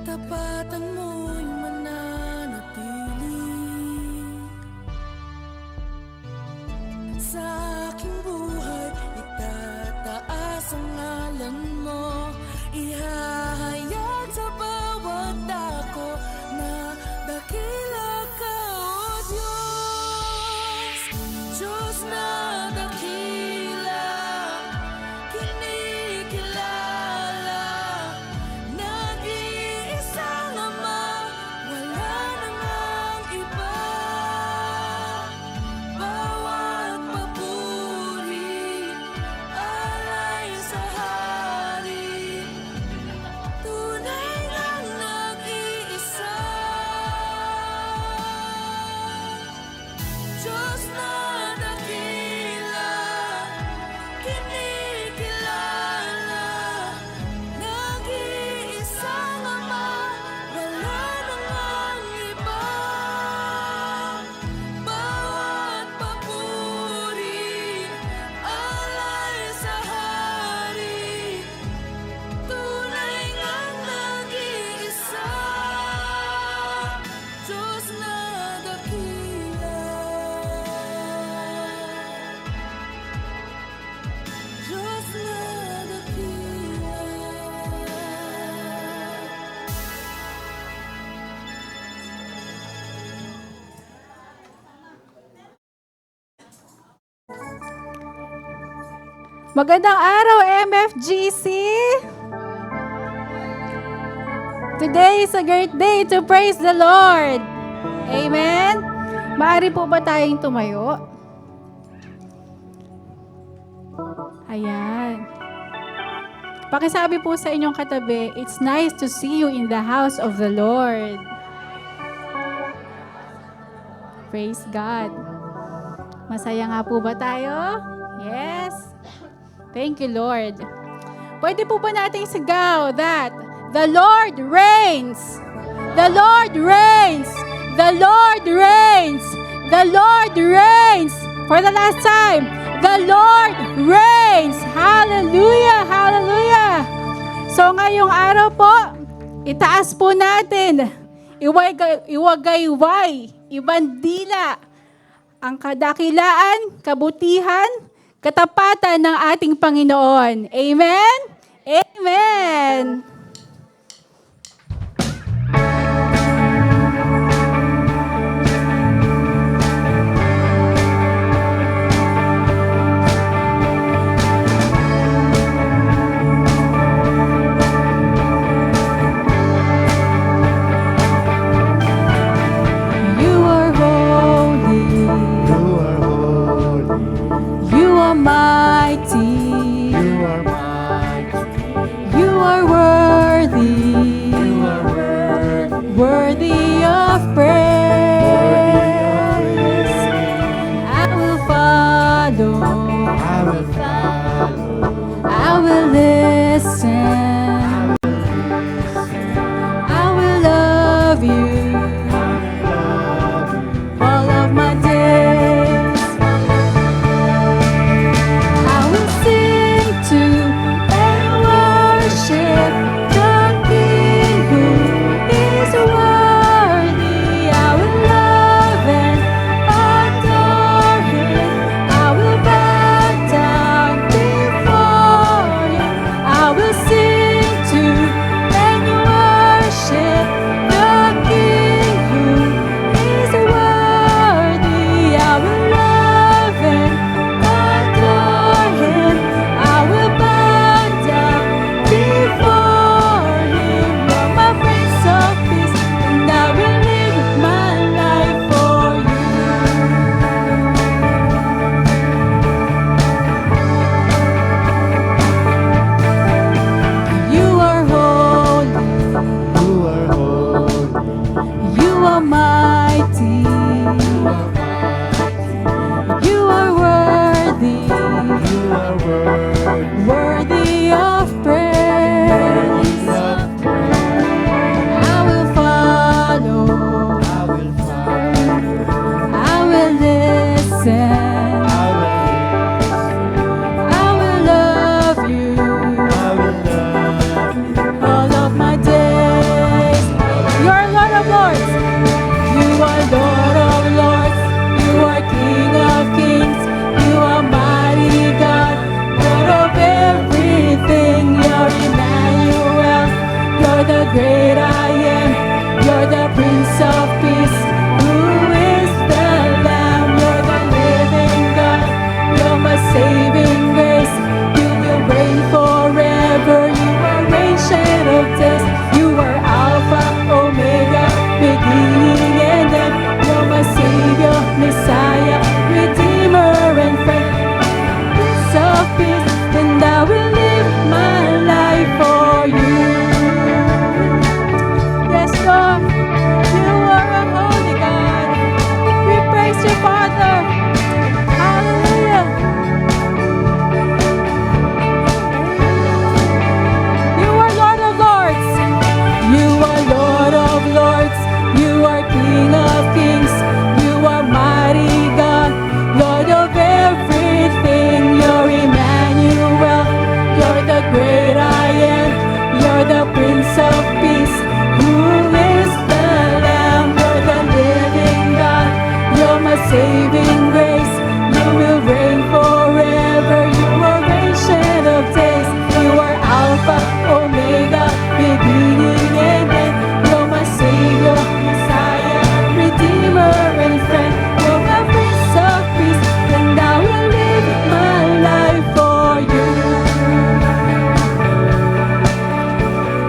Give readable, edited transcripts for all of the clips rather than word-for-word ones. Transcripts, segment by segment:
katapatan mo'y mananatili sa aking buhay. Itataas ang ngalan mo, ihahayag sa bawat dako na dakila ka, O Diyos. Diyos na dakila, kinikilala, nag-iisang Ama, wala namang iba. Bawat papuri, alay sa hari, tunay ngang nag-iisa. Diyos na dakila, kinikilala, nag-iisang Ama, wala namang iba. Bawat papuri, alay sa hari, tunay ngang nag-iisa. Diyos na dakila, Diyos na dakila. Magandang araw, MFGC! Today is a great day to praise the Lord. Amen? Maaari po ba tayong tumayo? Ayan. Pakisabi po sa inyong katabi, it's nice to see you in the house of the Lord. Praise God. Masaya nga po ba tayo? Yes. Thank you, Lord. Pwede po ba nating sigaw that the Lord reigns? The Lord reigns! The Lord reigns! The Lord reigns! For the last time, the Lord reigns! Hallelujah! Hallelujah! So ngayong araw po, itaas po natin, iwagayway, ibandila ang kadakilaan, kabutihan, katapatan ng ating Panginoon. Amen? Amen! You are holy. You are holy. You are mighty. You are mighty. You are worthy. You are worthy. Worthy of praise. I will follow. I will follow. I will listen. I will love you all of my days. I will sing to and worship the King. great I am. You're the Prince of Peace. Who is the Lamb? You're the living God. You're my saving grace. You will reign forever. You are ancient of days. You are Alpha, Omega, beginning and end. You're my Savior, Messiah, Redeemer and friend. Prince of Peace, and I will live my life for you. Yes, Lord, you are a holy God. We praise you, Father. Hallelujah. You are Lord of Lords. You are Lord of Lords. You are King of Kings. You are mighty God, Lord of everything. You're Emmanuel. You're the great I am. You're the Prince of Peace. Who is the Lamb? You're the living God. You're my saving grace. You will reign forever. You are ancient of days. You are Alpha, Omega, beginning and end. You're my Savior, Messiah, Redeemer and friend. You're my Prince of Peace, and I will live my life for you.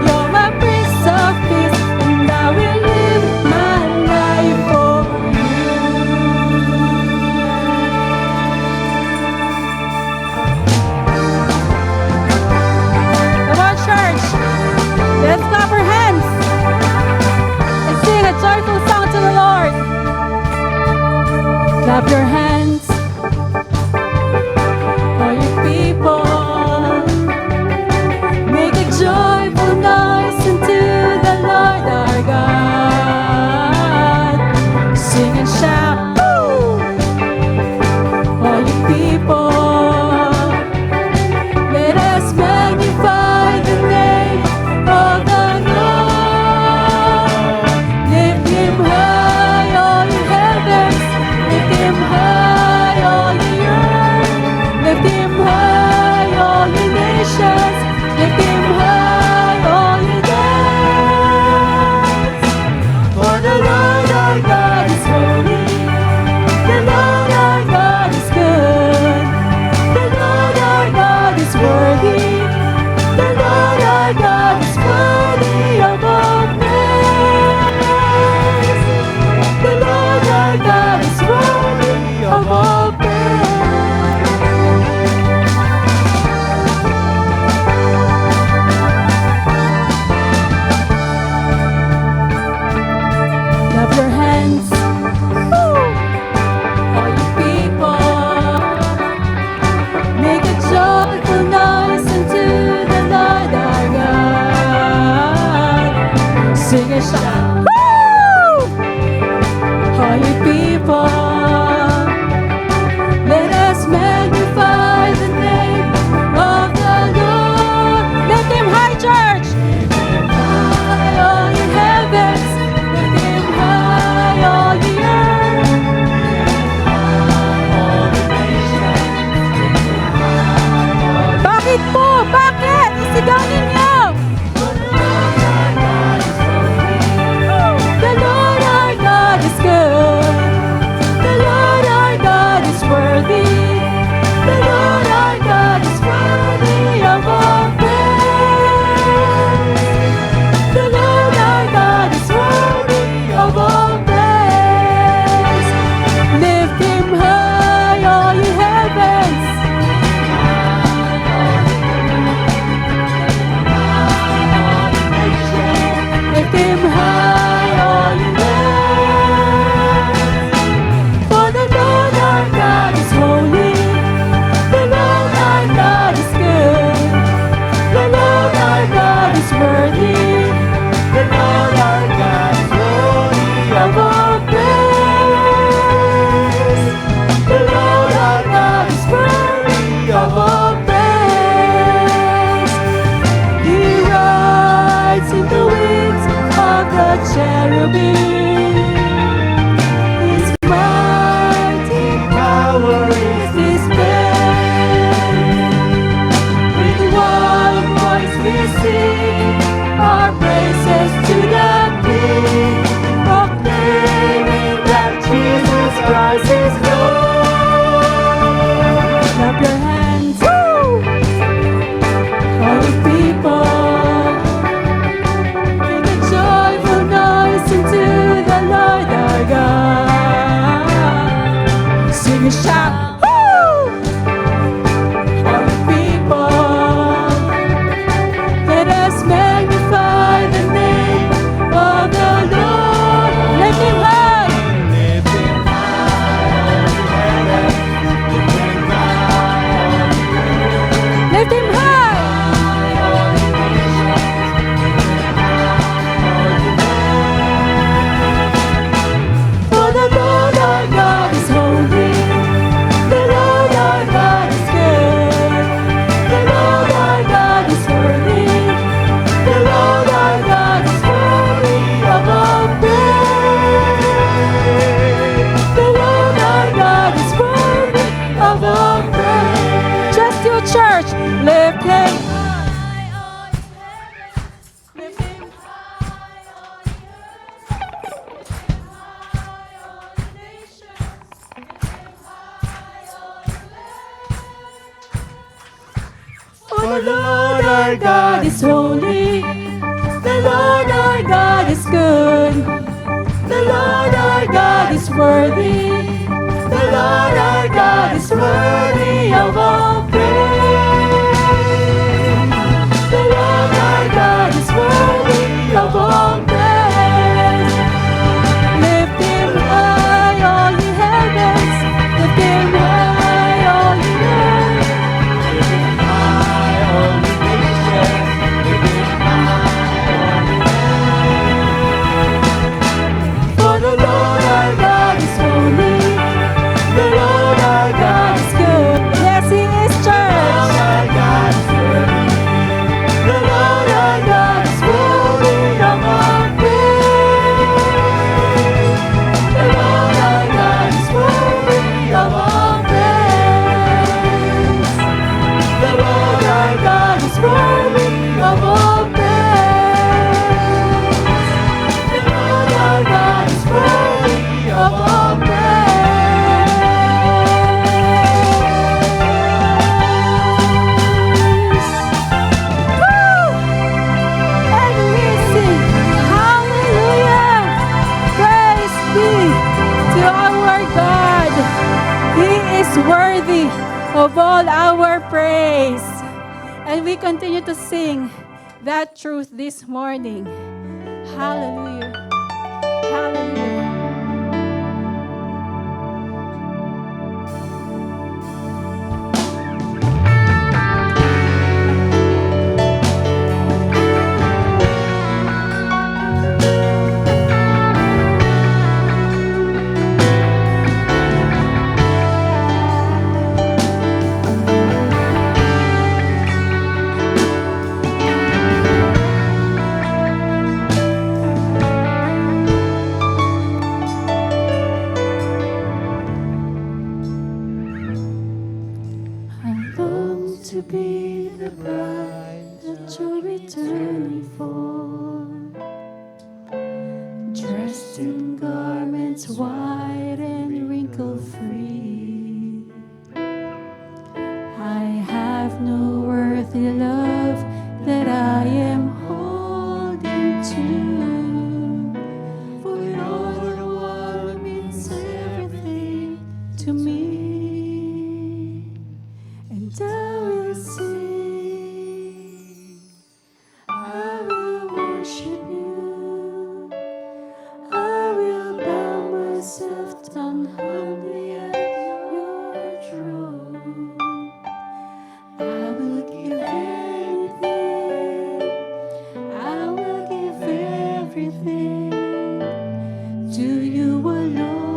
You're my Prince of Peace, and I will live my life for you. Come on, church. Let's clap our hands and sing a joyful song to the Lord. Clap your hands, all you people. Make a joyful noise unto the Lord our God. Sing and shout, woo! All you people, let us magnify the name of the Lord. Lift him high, all you heavens. Lift him high, all the earth. Lift him high, all the nations. Lift him high, all you lands. For the Lord our God is holy. The Lord our God is good. The Lord our God is worthy. The Lord our God is worthy of all praise. The Lord our God is worthy of all praise. Clap your hands, woo! All you people, make a joyful noise unto the Lord our God. Sing and shout, woo! All you people, let us magnify the name of the Lord. Lift him high, church. Lift him high, all you heavens. Lift him high, all the earth. Bakit po? Bakit? Isigaw ninyo! The Lord our God is good. The Lord our God is worthy. The Lord our God is worthy of all praise. The Lord our God is worthy of all praise. Lift him high, all ye heavens. Lift him high, all you lands. For the Lord our God is holy. The Lord our God is good. The Lord our God is worthy. The Lord our God is worthy of all praise. The Lord our God is worthy of all praise. He rides in the wings of the cherubim. His mighty power is displayed. With one voice we sing, our praises to the King, proclaiming that Jesus Christ is Lord. Clap your hands, woo! All the people, give a joyful noise unto the Lord our God. Sing and shout, woo! All the people, let us magnify the name of the Lord. Lift him high. Lift him high. For the Lord our God is holy. The Lord our God is good. The Lord our God is worthy. The Lord our God is worthy of all praise. The Lord our God is worthy of all praise. Just your church, lift him high on heaven. Lift him high on the earth. Lift him high on the nations. Lift him high on the land. For the Lord our God is holy. The Lord our God is good. The Lord our God is worthy. The Lord our God is worthy of all praise. The Lord our God is worthy of all praise. Lift him high, all ye heavens. Lift him high, all ye earth. Lift him high, all the nations. Lift him high, all the earth. For the Lord our God is holy. The Lord our God is good. Yes, he is, church. The Lord our God is worthy. The Lord our God is worthy of all praise. The Lord our God is worthy of all praise. The Lord our God is worthy of all praise. The Lord our God is worthy of all praise. Woo! And we sing hallelujah. Praise be to our God. He is worthy of all our praise. And we continue to sing that truth this morning. Hallelujah. Hallelujah. I long to be the bride that you're returning for, dressed in garments white and wrinkle-free. I have no earthly love that I am holding to, for you're the one who means everything to me. And I will sing, I will worship you, I will bow myself down humbly at your throne. I will give anything, I will give everything to you alone.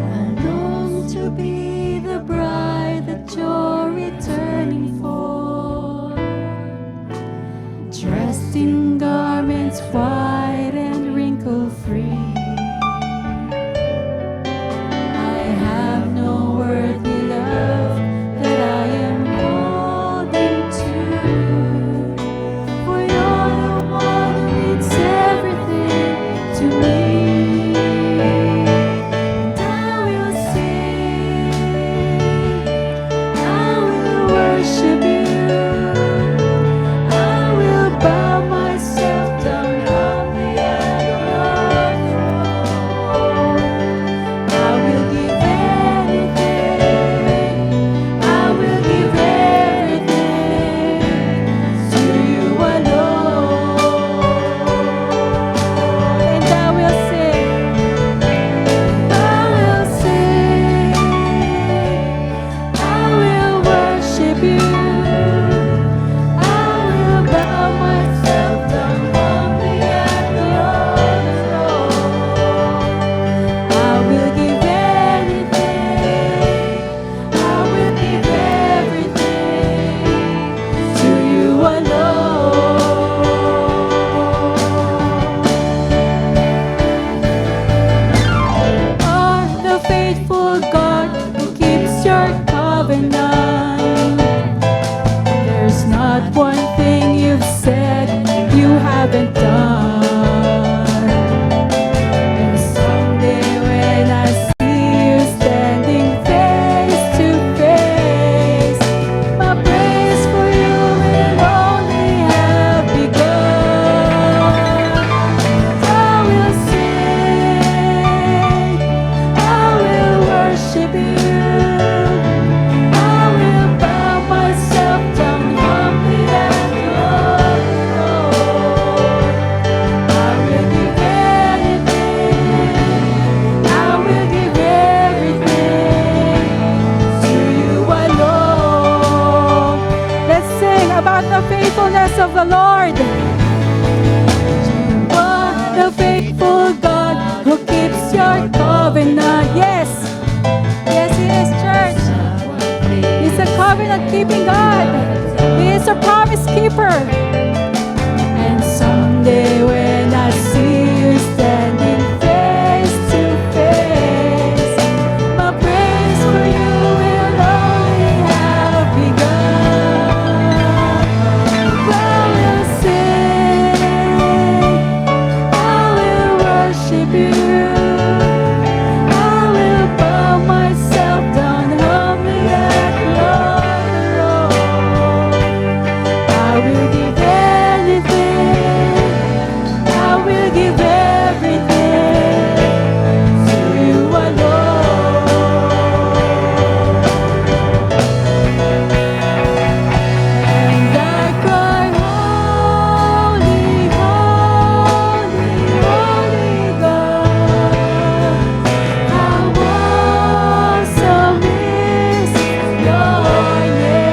I long to be the bride that you're returning for, dressed in garments white and wrinkle-free. I have no earthly love the Lord. You are the faithful God who keeps your covenant. Yes. Yes, He is, church. He's a covenant-keeping God. He is a promise keeper. And someday when I see you standing face to face, my praise for you will only have begun. I will sing, I will worship you, I will bow myself down humbly at your throne. I will give anything, I will give everything to you alone. And I cry, holy, holy, holy God. How awesome is your name.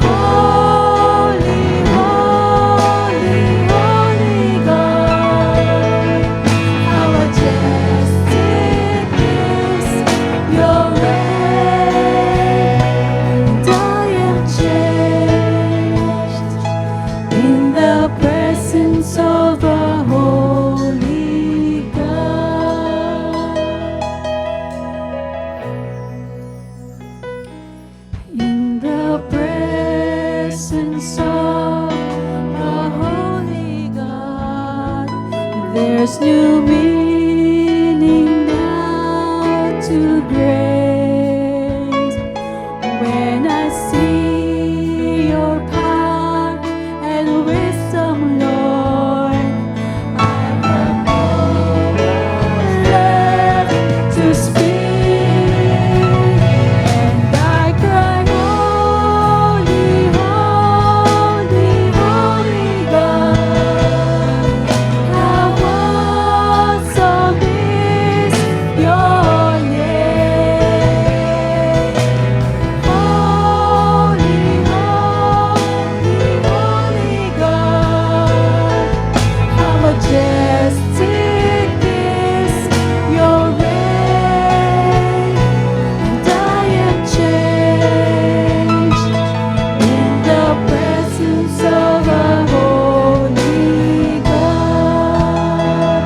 Holy, holy, holy God. How majestic is your reign. And I am changed in the presence of a holy God. In the presence of a holy God, there's new meaning now to grace. When I see your power and wisdom, Lord, I have no words left to speak. And I cry, holy, holy, holy God. How awesome is your name. Holy, holy, holy God. How majestic is your reign. And I am changed in the presence of a holy God.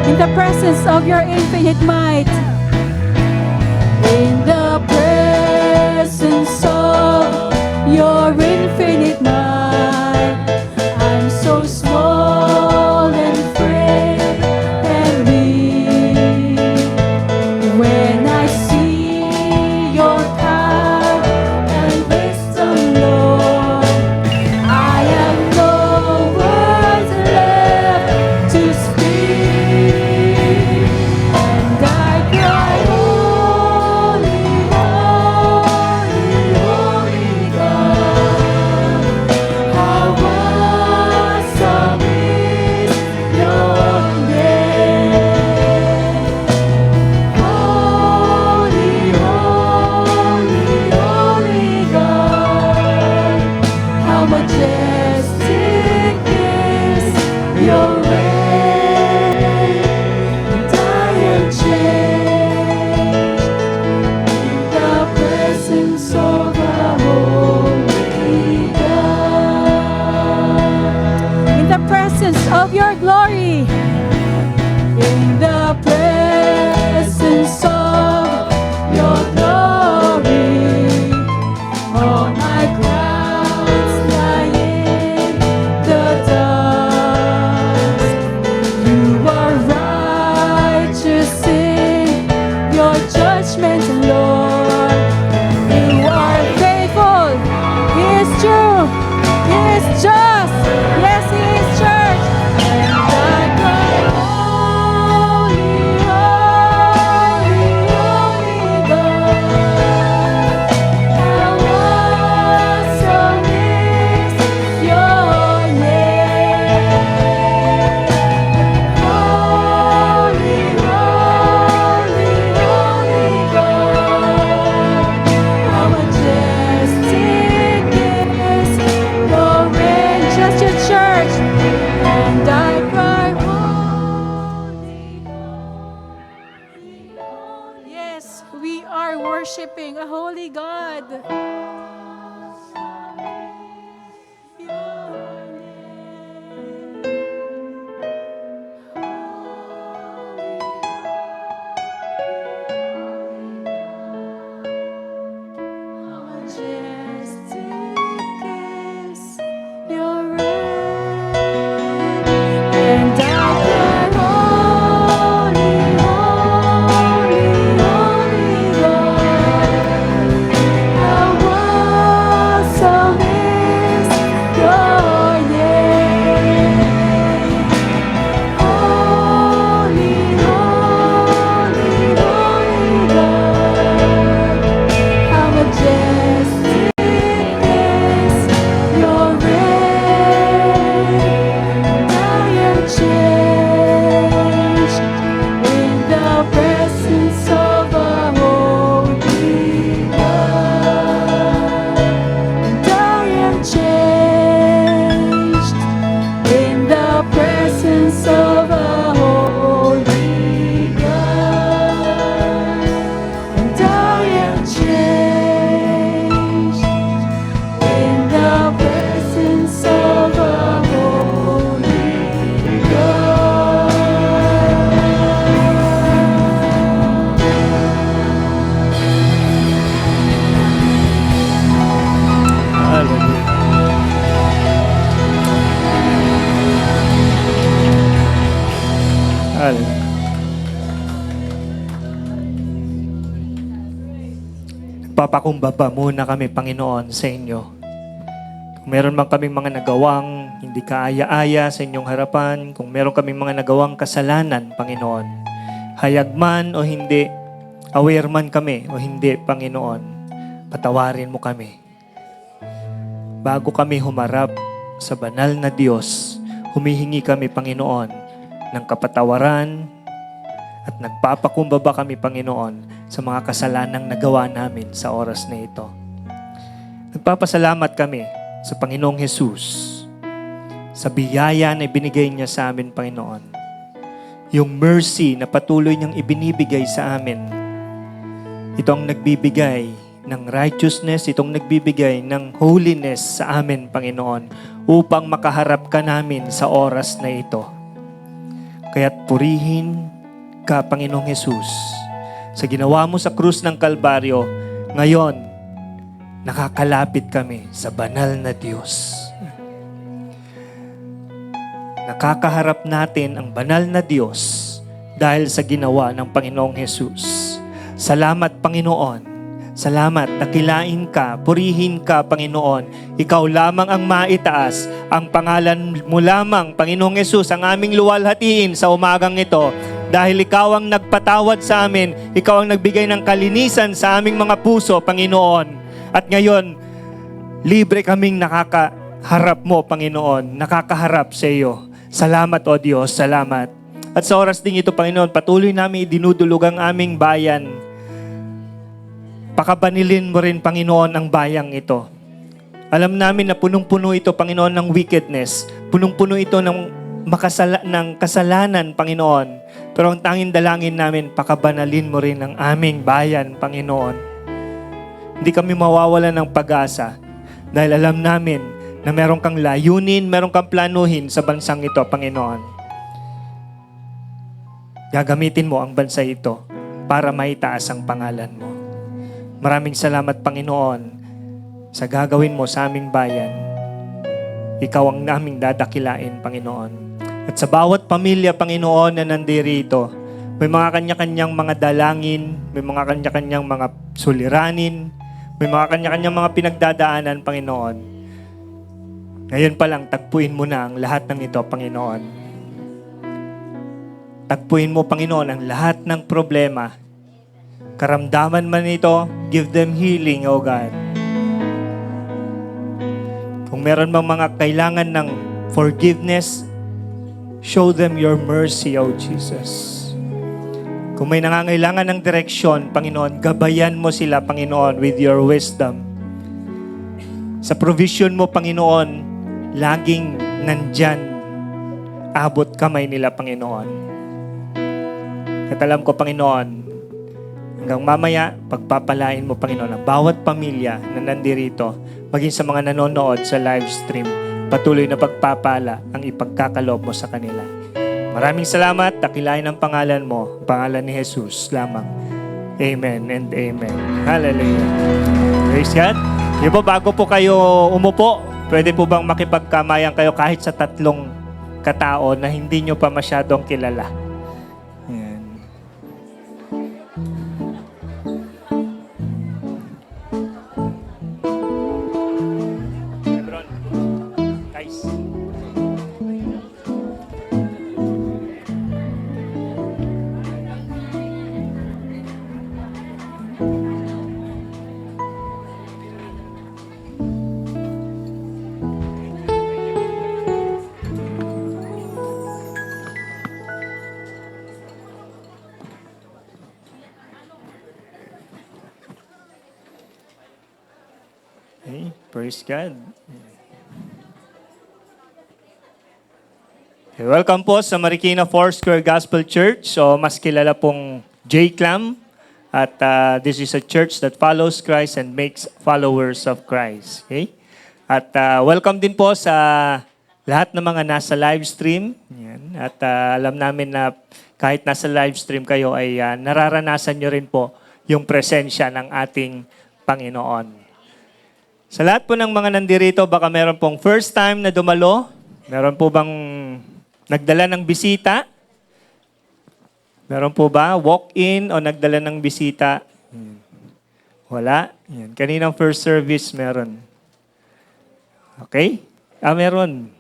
In the presence of your infinite might. In the presence of your infinite might. I'm so small and frail and weak. When I see your power and wisdom, Lord, I have no words left to speak. And I cry, holy, holy, holy God. How awesome is your name. Holy, holy, holy God. How majestic is your reign. And I am changed in the presence of a holy God. In the presence of your glory. In the presence of your glory. All my crowns lie in the dust. You are righteous in your judgment, Lord. You are faithful. He is true. He is just. Yes, He is, church. And I cry, holy, holy, holy God. How awesome is your name. Holy, holy, holy God. we are worshiping a holy God. Papakumbaba muna kami, Panginoon, sa inyo. Kung meron man kaming mga nagawang hindi kaaya-aya sa inyong harapan, kung meron kaming mga nagawang kasalanan, Panginoon, hayag man o hindi, aware man kami o hindi, Panginoon, patawarin mo kami. Bago kami humarap sa banal na Diyos, humihingi kami, Panginoon, ng kapatawaran at nagpapakumbaba kami, Panginoon, sa mga kasalanang nagawa namin sa oras na ito. Nagpapasalamat kami sa Panginoong Hesus sa biyaya na ibinigay niya sa amin, Panginoon. Yung mercy na patuloy niyang ibinibigay sa amin. Ito ang nagbibigay ng righteousness, itong nagbibigay ng holiness sa amin, Panginoon, upang makaharap ka namin sa oras na ito. Kaya't purihin ka, Panginoong Hesus, sa ginawa mo sa krus ng Kalbaryo. Ngayon, nakakalapit kami sa banal na Diyos. Nakakaharap natin ang banal na Diyos dahil sa ginawa ng Panginoong Hesus. Salamat, Panginoon. Salamat, dakilain ka, purihin ka, Panginoon. Ikaw lamang ang maitaas. Ang pangalan mo lamang, Panginoong Hesus, ang aming luwalhatiin sa umagang ito. Dahil ikaw ang nagpatawad sa amin, ikaw ang nagbigay ng kalinisan sa aming mga puso, Panginoon. At ngayon, libre kaming nakakaharap mo, Panginoon, nakakaharap sa iyo. Salamat, O Diyos, salamat. At sa oras ding ito, Panginoon, patuloy namin idinudulog ang aming bayan. Pakabanilin mo rin, Panginoon, ang bayang ito. Alam namin na punong-puno ito, Panginoon, ng wickedness. Punong-puno ito ng kasalanan, Panginoon. Pero ang tanging dalangin namin, pakabanalin mo rin ang aming bayan, Panginoon. Hindi kami mawawalan ng pag-asa dahil alam namin na meron kang layunin, meron kang planuhin sa bansang ito, Panginoon. Gagamitin mo ang bansa ito para maitaas ang pangalan mo. Maraming salamat, Panginoon, sa gagawin mo sa aming bayan. Ikaw ang naming dadakilain, Panginoon. At sa bawat pamilya, Panginoon, na nandirito, may mga kanya-kanyang mga dalangin, may mga kanya-kanyang mga suliranin, may mga kanya-kanyang mga pinagdadaanan, Panginoon. Ngayon pa lang, tagpuin mo na ang lahat ng ito, Panginoon. Tagpuin mo, Panginoon, ang lahat ng problema. Karamdaman man ito, give them healing, O God. Kung meron bang mga kailangan ng forgiveness, show them your mercy, O Jesus. Kung may nangangailangan ng direksyon, Panginoon, gabayan mo sila, Panginoon, with your wisdom. Sa provision mo, Panginoon, laging nandyan. Abot kamay nila, Panginoon. At alam ko, Panginoon, Hanggang mamaya, pagpapalain mo, Panginoon, ang bawat pamilya na nandirito, maging sa mga nanonood sa live stream, patuloy na pagpapala ang ipagkakaloob mo sa kanila. Maraming salamat. Takilain ang pangalan mo, ang pangalan ni Jesus lamang. Amen and amen. Hallelujah. Praise God. Yung po, bago po kayo umupo, pwede po bang makipagkamayan kayo kahit sa 3 katao na hindi nyo pa masyadong kilala? Yan. Lebron, guys. Okay, praise God. Okay, welcome po sa Marikina Foursquare Gospel Church. So, mas kilala pong J-Clam. At this is a church that follows Christ and makes followers of Christ. Okay? At welcome din po sa lahat ng mga nasa live stream. Yan. At alam namin na kahit nasa live stream kayo ay nararanasan nyo rin po yung presensya ng ating Panginoon. Sa lahat po ng mga nandirito, baka meron pong first time na dumalo? Meron po bang nagdala ng bisita? Meron po ba walk-in o nagdala ng bisita? Wala. Yan. Kaninang first service meron. Okay? Meron.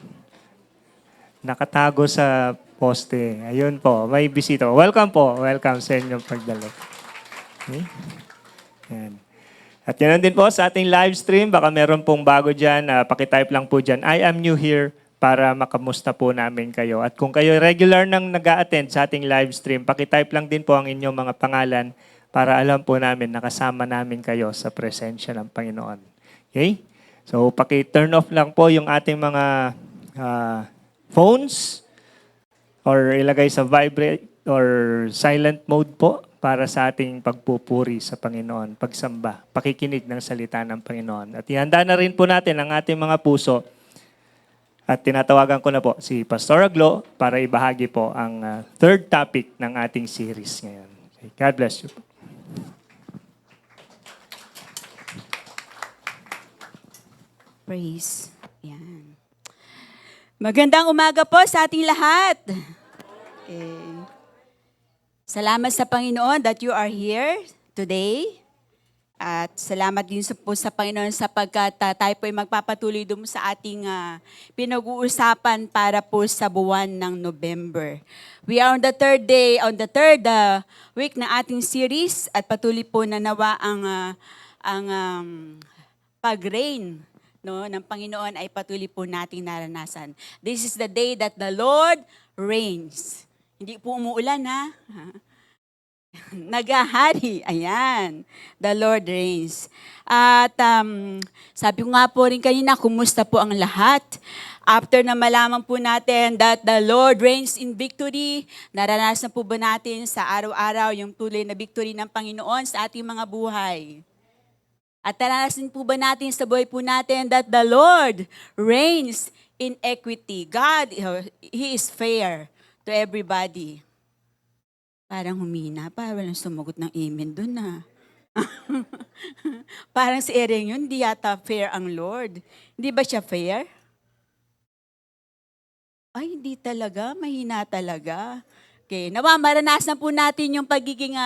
Nakatago sa poste. Ayun po, may bisita. Welcome po. Welcome sa inyong pagdalo. Okay? Yan. At yan din po sa ating live stream. Baka meron pong bago dyan. Pakitype lang po dyan, I am new here, para makamusta po namin kayo. At kung kayo regular nang nag-a-attend sa ating live stream, pakitype lang din po ang inyong mga pangalan para alam po namin nakasama namin kayo sa presensya ng Panginoon. Okay? So, paki-turn off lang po yung ating mga phones or ilagay sa vibrate or silent mode po para sa ating pagpupuri sa Panginoon, pagsamba, pakikinig ng salita ng Panginoon. At ihanda na rin po natin ang ating mga puso. At tinatawagan ko na po si Pastor Aglo para ibahagi po ang third topic ng ating series ngayon. Okay, God bless you po. Praise. Yan. Magandang umaga po sa ating lahat. Salamat sa Panginoon that you are here today. At salamat din po sa Panginoon sapagkat tayo po ay magpapatuloy doon sa ating pinag-uusapan para po sa buwan ng November. We are on the third week ng ating series at patuloy po na nawa ang pag-reign ng Panginoon ay patuloy po nating naranasan. This is the day that the Lord reigns. Hindi po umuulan, ha? Nagahari. Ayan. The Lord reigns. At sabi ko nga po rin kanina, kumusta po ang lahat? After na malaman po natin that the Lord reigns in victory, naranasan po ba natin sa araw-araw yung tuloy na victory ng Panginoon sa ating mga buhay? At naranasan po ba natin sa buhay po natin that the Lord reigns in equity? God, He is fair to everybody. Parang humina, parang walang sumagot ng amen doon na. Parang si Ering yun, hindi yata fair ang Lord. Hindi ba siya fair? Ay, hindi talaga, mahina talaga. Okay, nawa maranasan po natin yung pagiging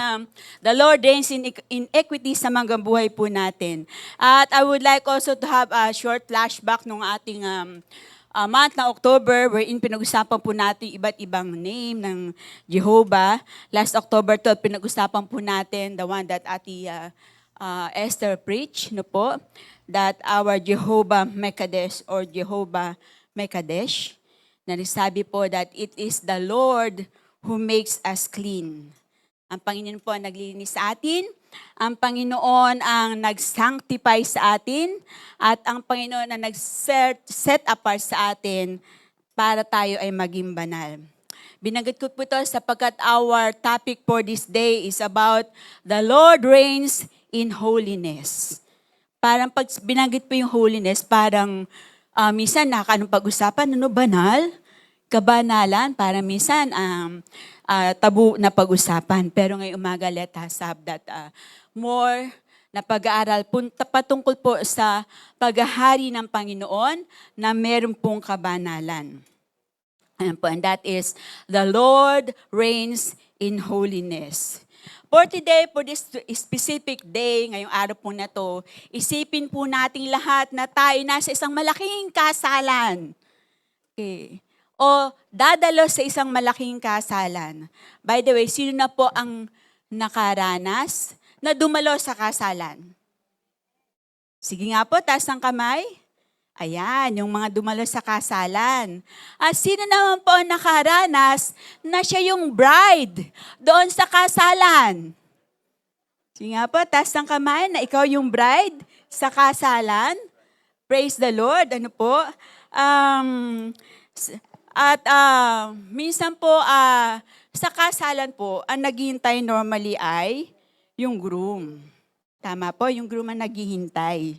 the Lord reigns in equity sa mga buhay po natin. At I would like also to have a short flashback ng ating month na October, wherein pinag-usapan po natin iba't ibang name ng Jehovah. Last October 12, pinag-usapan po natin the one that Ati Esther preached, no po, that our Jehovah Mekadesh or Jehovah Mekadesh, na nagsabi po that it is the Lord who makes us clean. Ang Panginoon po ang naglilinis sa atin, ang Panginoon ang nag-sanctify sa atin, at ang Panginoon ang nag-set apart sa atin para tayo ay maging banal. Binanggit ko po ito sapagkat our topic for this day is about the Lord reigns in holiness. Parang pag binanggit po yung holiness, parang minsan anong pag-usapan, banal, kabanalan, parang minsan tabu na pag-usapan. Pero ngayong umaga, let us have that more na pag-aaral patungkol po sa paghahari ng Panginoon na meron pong kabanalan. Ayan po, and that is, the Lord reigns in holiness. For today, for this specific day, ngayong araw po na to, isipin po nating lahat na tayo nasa isang malaking kasalan. Okay. O dadalo sa isang malaking kasalan. By the way, sino na po ang nakaranas na dumalo sa kasalan? Sige nga po, taas ng kamay. Ayan, yung mga dumalo sa kasalan. At sino naman po ang nakaranas na siya yung bride doon sa kasalan? Sige nga po, taas ng kamay na ikaw yung bride sa kasalan. Praise the Lord. Ano po? Minsan po, sa kasalan po, ang naghihintay normally ay yung groom. Tama po, yung groom ang naghihintay.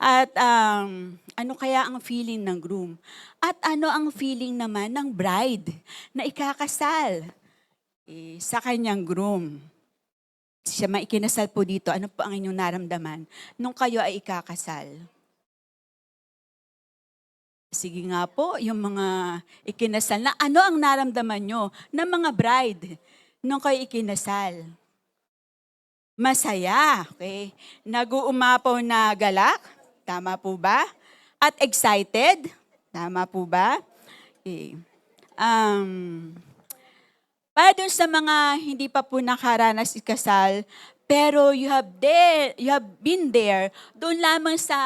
At ano kaya ang feeling ng groom? At ano ang feeling naman ng bride na ikakasal sa kanyang groom? Siya maikinasal po dito. Ano po ang inyong naramdaman nung kayo ay ikakasal? Sige nga po, yung mga ikinasal na ano ang naramdaman nyo ng mga bride nung kayo ikinasal? Masaya, okay? Nag-uumapaw na galak, tama po ba? At excited, tama po ba? Okay. Para dun sa mga hindi pa po nakaranas ikasal, pero you have been there, doon lamang sa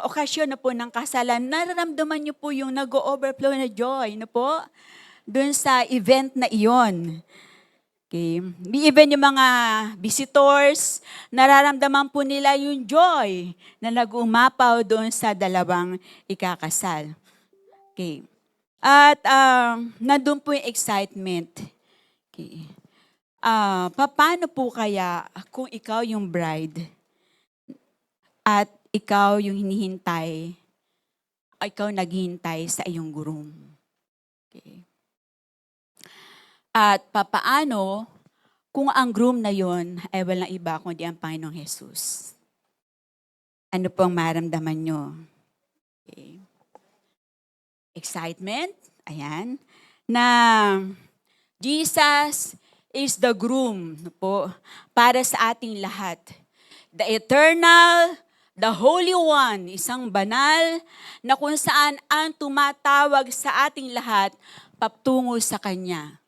okasyon na po ng kasalan, nararamdaman niyo po yung nag-overflow na joy, no po? Doon sa event na iyon. Okay. Even yung mga visitors, nararamdaman po nila yung joy na nag-umapaw doon sa dalawang ikakasal. Okay. At nandun po yung excitement. Okay. Paano po kaya kung ikaw yung bride at ikaw yung hinihintay, ikaw naghihintay sa iyong groom? Okay. At papaano kung ang groom na yon ay walang iba kundi ang Panginoong Jesus? Ano pong maramdaman nyo? Okay. Excitement, ayan, na Jesus is the groom po para sa ating lahat. The eternal, the Holy One, isang banal na kung saan ang tumatawag sa ating lahat patungo sa Kanya.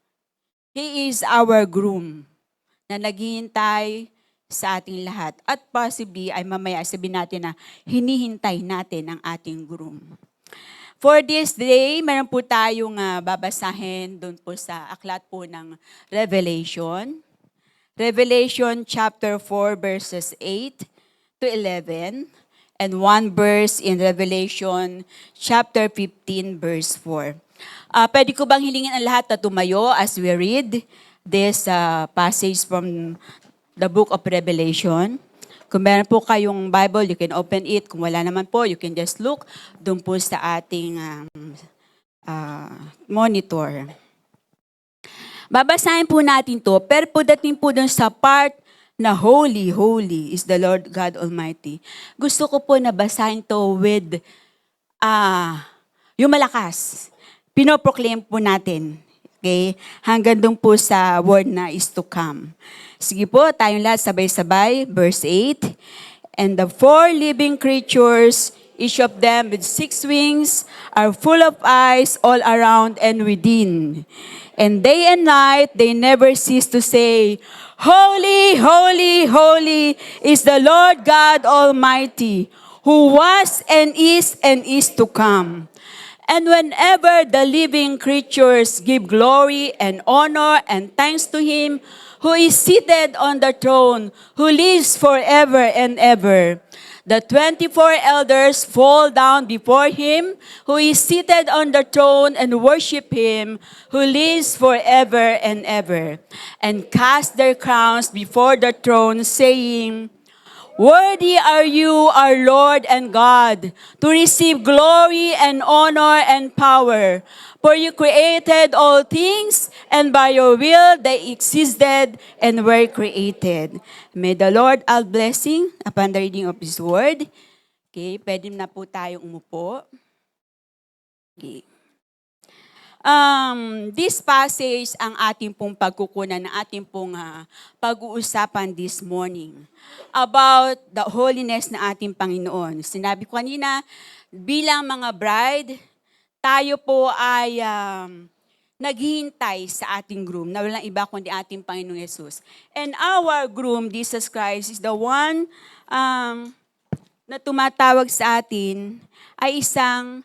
He is our groom na naghihintay sa ating lahat. At possibly ay mamaya sabihin natin na hinihintay natin ang ating groom. For this day, meron po tayong babasahin doon po sa aklat po ng Revelation. Revelation chapter 4 verses 8 to 11 and one verse in Revelation chapter 15 verse 4. Pwede ko bang hilingin ang lahat na tumayo as we read this passage from the book of Revelation? Kung meron po kayong Bible, you can open it. Kung wala naman po, you can just look doon po sa ating monitor. Babasahin po natin to, pero po dating po doon sa part na holy, holy is the Lord God Almighty. Gusto ko po na basahin to with yung malakas. Pinoproclaim po natin. Okay? Hanggang doon po sa word na is to come. Sige po, tayong lahat sabay-sabay. Verse 8. And the four living creatures, each of them with 6 wings, are full of eyes all around and within. And day and night, they never cease to say, Holy, holy, holy is the Lord God Almighty, who was and is to come. And whenever the living creatures give glory and honor and thanks to Him, who is seated on the throne, who lives forever and ever. The 24 elders fall down before him who is seated on the throne and worship him who lives forever and ever, and cast their crowns before the throne, saying, Worthy are you, our Lord and God, to receive glory and honor and power. For you created all things, and by your will they existed and were created. May the Lord add blessing upon the reading of His word. Okay, pwede na po tayong umupo. Okay. This passage ang ating pong pagkukunan, ng ating pong pag-uusapan this morning about the holiness na ating Panginoon. Sinabi ko kanina, bilang mga bride, tayo po ay naghihintay sa ating groom na walang iba kundi ating Panginoong Yesus. And our groom, Jesus Christ, is the one na tumatawag sa atin ay isang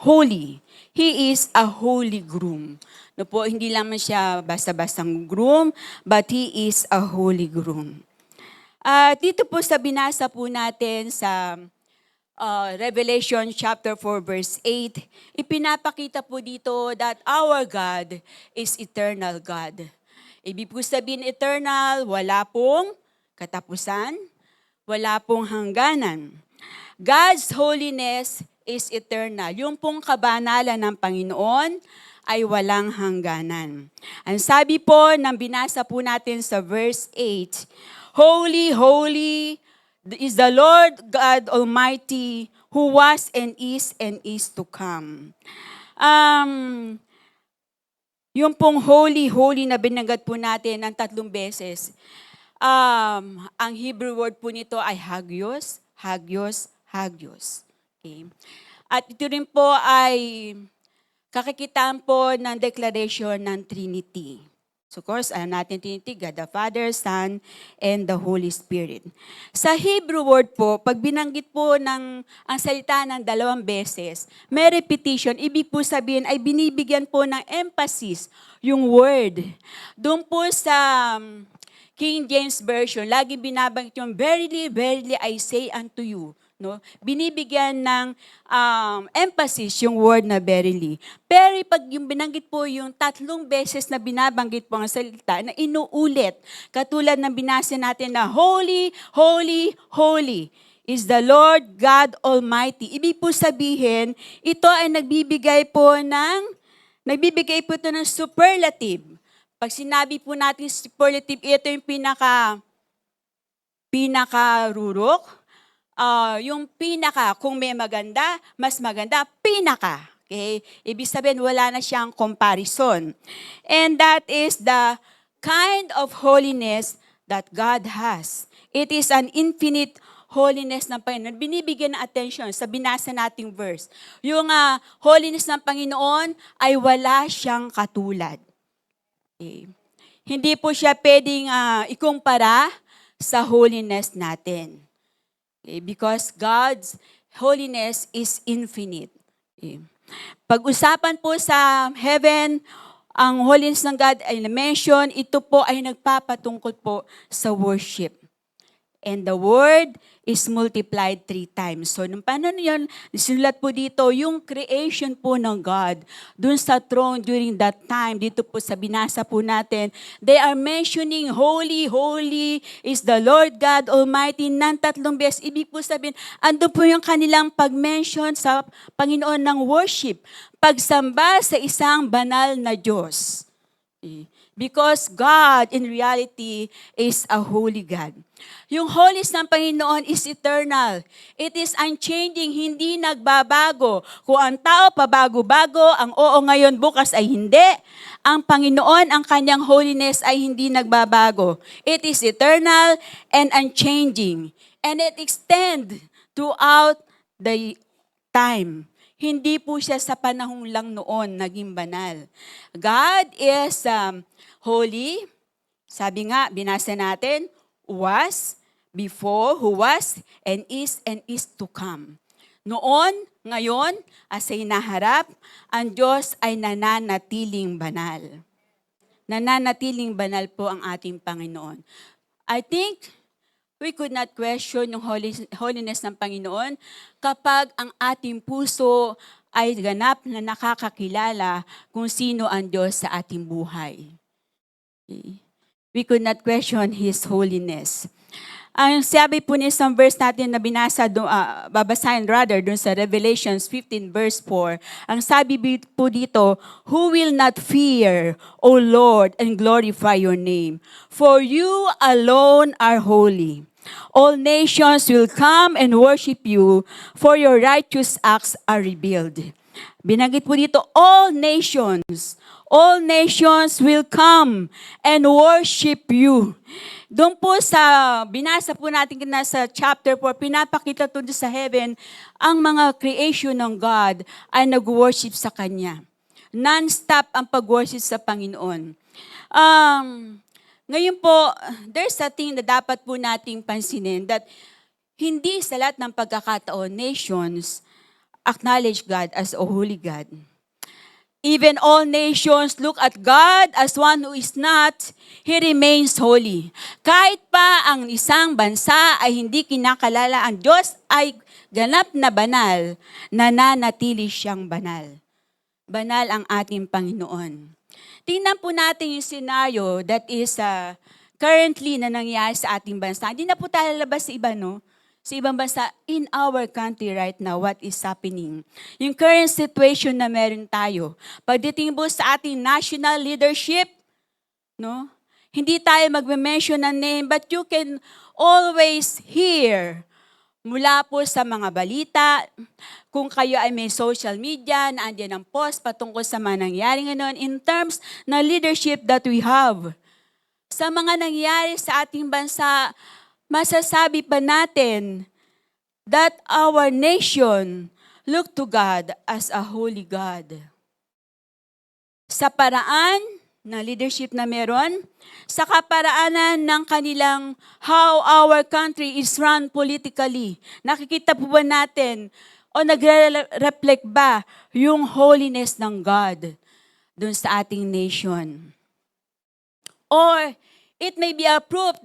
holy. He is a holy groom. No po, hindi lamang siya basta-bastang groom, but he is a holy groom. Dito po sa binasa po natin sa Revelation chapter 4 verse 8, ipinapakita po dito that our God is eternal God. Ibig po sabihin eternal, wala pong katapusan, wala pong hangganan. God's holiness is eternal. Yung pong kabanalan ng Panginoon ay walang hangganan. Ang sabi po ng binasa po natin sa verse 8, Holy, holy is the Lord God Almighty, who was and is to come. Yung pong holy, holy na binanggit po natin ng 3 beses. Ang Hebrew word po nito ay hagios, hagios, hagios. Okay. At ito rin po ay kakikitaan po ng declaration ng Trinity. So of course, alam natin Trinity, God the Father, Son, and the Holy Spirit. Sa Hebrew word po, pag binanggit po ang salita ng 2 beses, may repetition, ibig po sabihin ay binibigyan po ng emphasis yung word. Doon po sa King James Version, lagi binabanggit yung, Verily, verily, I say unto you. No? Binibigyan ng emphasis yung word na verily. Pero pag yung binanggit po yung 3 beses na binabanggit po ang salita na inuulit, katulad ng binasa natin na Holy, Holy, Holy is the Lord God Almighty. Ibig po sabihin, ito ay nagbibigay po ito ng superlative. Pag sinabi po natin superlative, ito yung pinaka-rurok. Yung pinaka, kung may maganda, mas maganda, pinaka. Okay? Ibig sabihin, wala na siyang comparison. And that is the kind of holiness that God has. It is an infinite holiness ng Panginoon. Binibigyan ng attention sa binasa nating verse. Yung holiness ng Panginoon ay wala siyang katulad. Okay? Hindi po siya pwedeng ikumpara sa holiness natin. Okay, because God's holiness is infinite. Okay. Pag-usapan po sa heaven, ang holiness ng God ay na-mention, ito po ay nagpapatungkol po sa worship. And the word is multiplied 3 times. So, nung paano yun, sinulat po dito, yung creation po ng God, dun sa throne during that time, dito po sa binasa po natin, they are mentioning, Holy, holy is the Lord God Almighty, ng 3 beses. Ibig po sabihin, andun po yung kanilang pag-mention sa Panginoon ng worship, pagsamba sa isang banal na Diyos. Because God, in reality, is a holy God. Yung holiness ng Panginoon is eternal. It is unchanging, hindi nagbabago. Kung ang tao pabago-bago, ang oo ngayon, bukas ay hindi. Ang Panginoon, ang kanyang holiness ay hindi nagbabago. It is eternal and unchanging. And it extends throughout the time. Hindi po siya sa panahong lang noon naging banal. God is holy. Sabi nga, binasa natin, was, before, who was, and is to come. Noon, ngayon, as ay naharap, ang Diyos ay nananatiling banal. nananatiling banal po ang ating Panginoon. I think we could not question yung holiness ng Panginoon kapag ang ating puso ay ganap na nakakakilala kung sino ang Diyos sa ating buhay. Okay. We could not question His holiness. Ang sabi po ni isang verse natin na binasa, babasahin rather, dun sa Revelations 15 verse 4, ang sabi po dito, "Who will not fear, O Lord, and glorify your name? For you alone are holy. All nations will come and worship you, for your righteous acts are revealed." Binanggit po dito, all nations will come and worship you. Doon po sa, binasa po natin sa chapter 4, pinapakita to sa heaven, ang mga creation ng God ay nag-worship sa Kanya. Non-stop ang pag-worship sa Panginoon. Ngayon po, there's a thing na dapat po nating pansinin that hindi sa lahat ng pagkakataon, nations acknowledge God as a holy God. Even all nations look at God as one who is not, He remains holy. Kahit pa ang isang bansa ay hindi kinakalala, ang Diyos ay ganap na banal, nananatili siyang banal. Banal ang ating Panginoon. Tingnan po natin yung scenario that is currently na nangyayari sa ating bansa. Hindi na po tayo lalabas sa iba, no? Sa ibang bansa, in our country right now, what is happening. Yung current situation na meron tayo. Pagdating po sa ating national leadership, no? Hindi tayo magme-mention ng name, but you can always hear mula po sa mga balita, kung kayo ay may social media, naandyan ang post patungkol sa mga nangyari ngayon in terms na leadership that we have. Sa mga nangyari sa ating bansa, masasabi pa natin that our nation look to God as a holy God. Sa paraan ng leadership na meron, sa kaparaanan ng kanilang how our country is run politically, nakikita po ba natin o nagre-reflect ba yung holiness ng God dun sa ating nation? Or it may be a proof,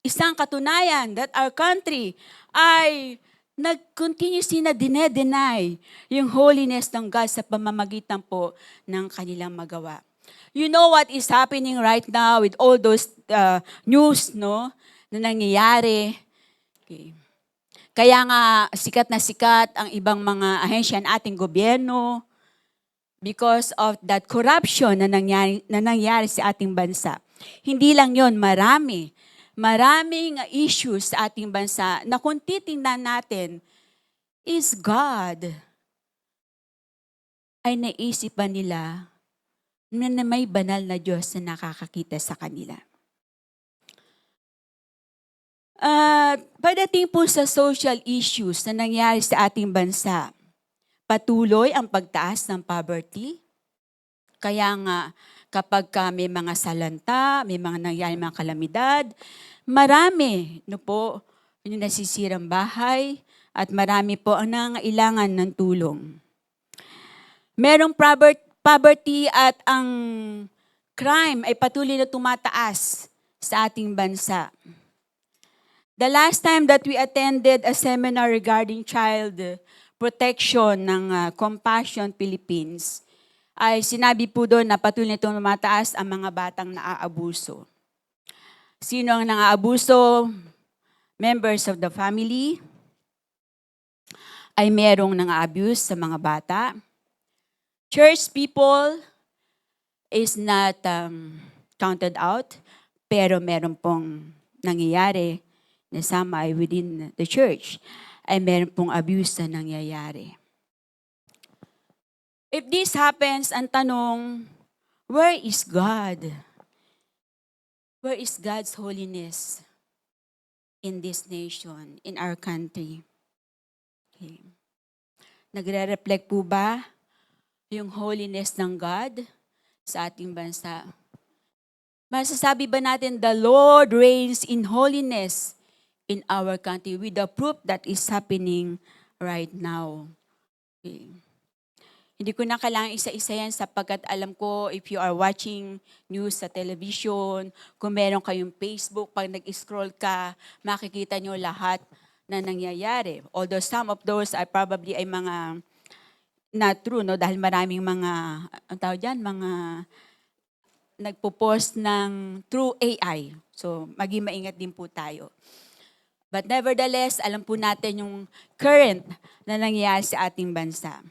isang katunayan that our country ay nag-continuously na dine-deny yung holiness ng God sa pamamagitan po ng kanilang magawa. You know what is happening right now with all those news, no, na nangyayari. Okay. Kaya nga sikat na sikat ang ibang mga ahensya ng ating gobyerno because of that corruption na nangyari sa ating bansa. Hindi lang yon, maraming issues sa ating bansa na kung titingnan natin, is God ay naisipan nila na may banal na Diyos na nakakakita sa kanila. Pagdating po sa social issues na nangyari sa ating bansa, patuloy ang pagtaas ng poverty. Kaya nga, kapag may mga salanta, may mga nangyayari mga kalamidad, marami yung nasisirang bahay at marami po ang nangailangan ng tulong. Merong poverty at ang crime ay patuloy na tumataas sa ating bansa. The last time that we attended a seminar regarding child protection ng Compassion Philippines, ay sinabi po doon na patuloy na tumataas ang mga batang naaabuso. Sino ang naaabuso? Members of the family. Ay merong nang-abuse sa mga bata. Church people is not counted out, pero meron pong nangyayari na sama ay within the church, ay meron pong abuse na nangyayari. If this happens, ang tanong, where is God? Where is God's holiness in this nation, in our country? Okay. Nagre-reflect po ba yung holiness ng God sa ating bansa? Masasabi ba natin, the Lord reigns in holiness in our country with the proof that is happening right now? Okay. Hindi ko na kailangan isa-isa yan sapagkat alam ko if you are watching news sa television, kung meron kayong Facebook, pag nag-scroll ka, makikita nyo lahat na nangyayari. Although some of those are probably ay mga not true, no? Dahil maraming mga, ang tawag dyan, mga nagpo-post ng through AI. So, maging maingat din po tayo. But nevertheless, alam po natin yung current na nangyayari sa ating bansa.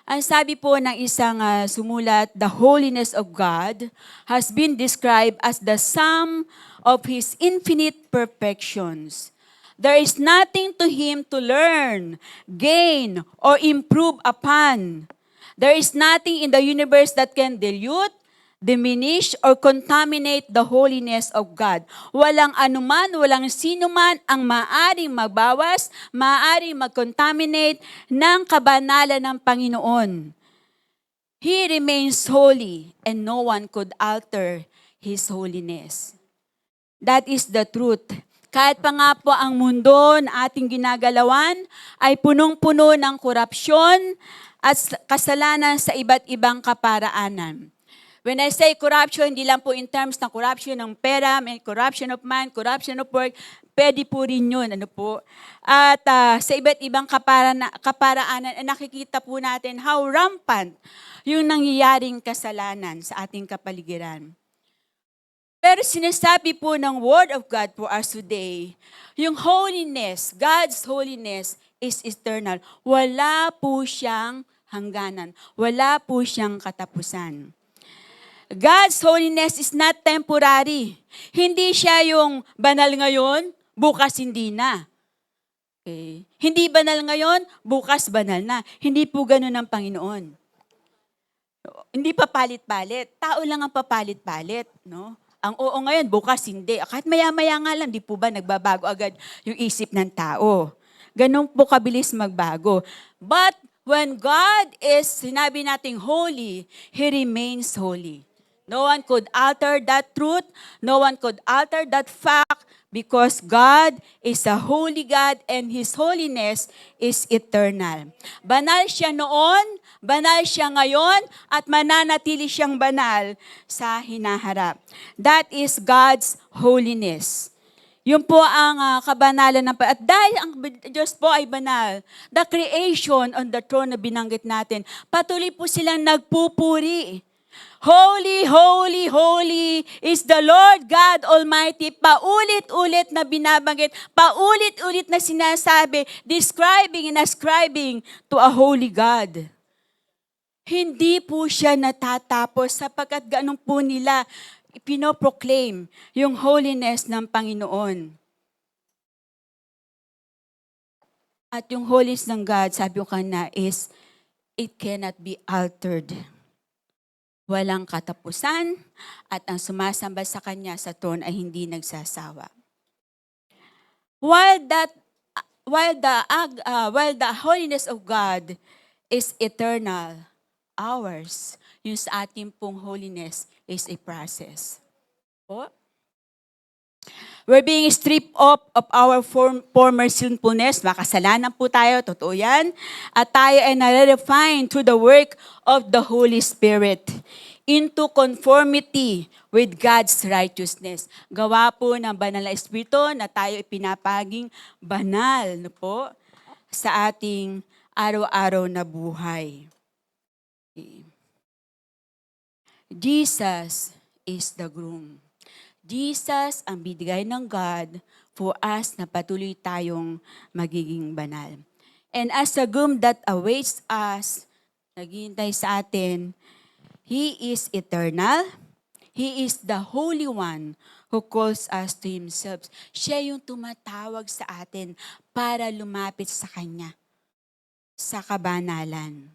Ang sabi po ng isang sumulat, the holiness of God has been described as the sum of His infinite perfections. There is nothing to Him to learn, gain, or improve upon. There is nothing in the universe that can dilute, diminish, or contaminate the holiness of God. Walang anuman, walang sinuman ang maaring magbawas, maaring mag-contaminate ng kabanalan ng Panginoon. He remains holy and no one could alter His holiness. That is the truth. Kahit pa nga po ang mundo na ating ginagalawan ay punong-puno ng korupsyon at kasalanan sa iba't ibang kaparaanan. When I say corruption, hindi lang po in terms ng corruption ng pera, may corruption of mind, corruption of work, pwede po rin yun. Ano po? At sa iba't ibang kaparaanan, nakikita po natin how rampant yung nangyayaring kasalanan sa ating kapaligiran. Pero sinasabi po ng Word of God for us today, yung holiness, God's holiness is eternal. Wala po siyang hangganan. Wala po siyang katapusan. God's holiness is not temporary. Hindi siya yung banal ngayon, bukas hindi na. Okay. Hindi banal ngayon, bukas banal na. Hindi po ganun ang Panginoon. Hindi papalit-palit. Tao lang ang papalit-palit. No? Ang oo ngayon, bukas hindi. Kahit maya-maya nga lang, di po ba nagbabago agad yung isip ng tao. Ganun po kabilis magbago. But when God is, sinabi nating holy, He remains holy. No one could alter that truth. No one could alter that fact because God is a holy God and His holiness is eternal. Banal siya noon, banal siya ngayon, at mananatili siyang banal sa hinaharap. That is God's holiness. Yun po ang kabanalan ng at dahil ang Diyos po ay banal, the creation on the throne na binanggit natin, patuloy po silang nagpupuri. Holy, holy, holy is the Lord God Almighty. Paulit-ulit na binabanggit, paulit-ulit na sinasabi, describing and ascribing to a holy God. Hindi po siya natatapos sapagkat ganun po nila pinoproclaim yung holiness ng Panginoon. At yung holiness ng God, sabi ko kanina, is it cannot be altered. Walang katapusan, at ang sumasamba sa Kanya sa throne ay hindi nagsasawa. While the holiness of God is eternal, ours, yung sa ating pong holiness is a process. Po? We're being stripped of our former sinfulness. Makasalanan po tayo, totoo yan. At tayo ay nare-refine through the work of the Holy Spirit into conformity with God's righteousness. Gawa po ng banal na Espiritu na tayo ipinapaging banal no po, sa ating araw-araw na buhay. Jesus is the groom. Jesus ang binigay ng God for us na patuloy tayong magiging banal. And as a groom that awaits us, naghihintay sa atin, He is eternal. He is the Holy One who calls us to Himself. Siya yung tumatawag sa atin para lumapit sa Kanya, sa kabanalan.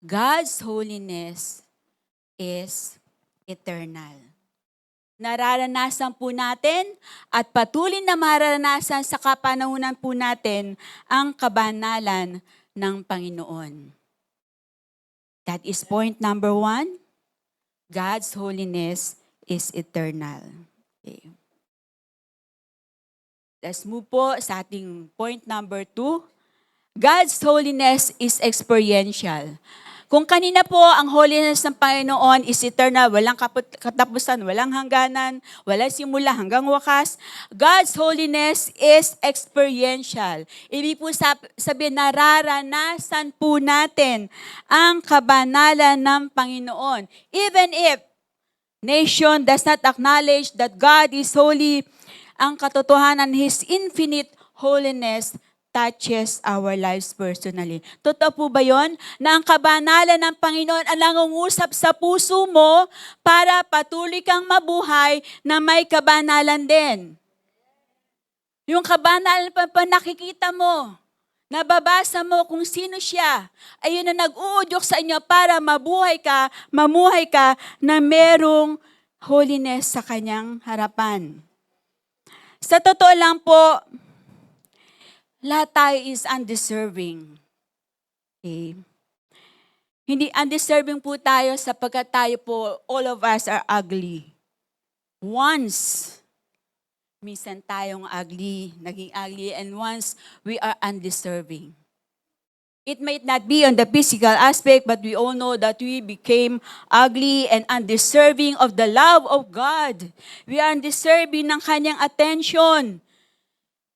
God's holiness is eternal. Nararanasan po natin at patuloy na mararanasan sa kapanahunan po natin ang kabanalan ng Panginoon. That is point number 1. God's holiness is eternal. Okay. Let's move po sa ating point number 2. God's holiness is experiential. Kung kanina po ang holiness ng Panginoon is eternal, walang katapusan, walang hangganan, walang simula hanggang wakas, God's holiness is experiential. Ibig po sabihin, nararanasan po natin ang kabanalan ng Panginoon. Even if nation does not acknowledge that God is holy, ang katotohanan, His infinite holiness touches our lives personally. Totoo po ba yon? Na ang kabanalan ng Panginoon ang nangungusap sa puso mo para patuloy kang mabuhay na may kabanalan din. Yung kabanalan pa nakikita mo, nababasa mo kung sino siya, ayun na nag-uudyok sa inyo para mamuhay ka na merong holiness sa kanyang harapan. Sa totoo lang po, lahat tayo is undeserving. Okay. Hindi undeserving po tayo sapagkat tayo po, all of us are ugly. Once, minsan tayong naging ugly, and once we are undeserving. It might not be on the physical aspect, but we all know that we became ugly and undeserving of the love of God. We are undeserving ng kanyang attention.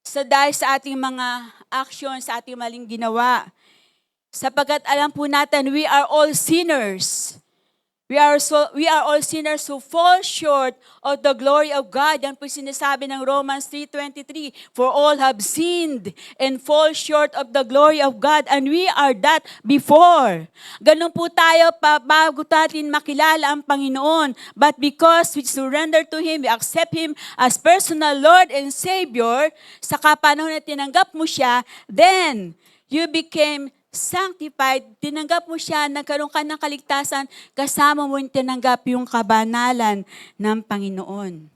Dahil sa ating mga actions, sa ating maling ginawa. Sapagkat alam po natin, we are all sinners. We are all sinners who fall short of the glory of God. Yan po sinasabi ng Romans 3:23. For all have sinned and fall short of the glory of God, and we are that before. Ganun po tayo bago natin makilala ang Panginoon. But because we surrender to Him, we accept Him as personal Lord and Savior, sa panahon na tinanggap mo siya, then you became sanctified, tinanggap mo siya, nagkaroon ka ng kaligtasan, kasama mo yung tinanggap yung kabanalan ng Panginoon.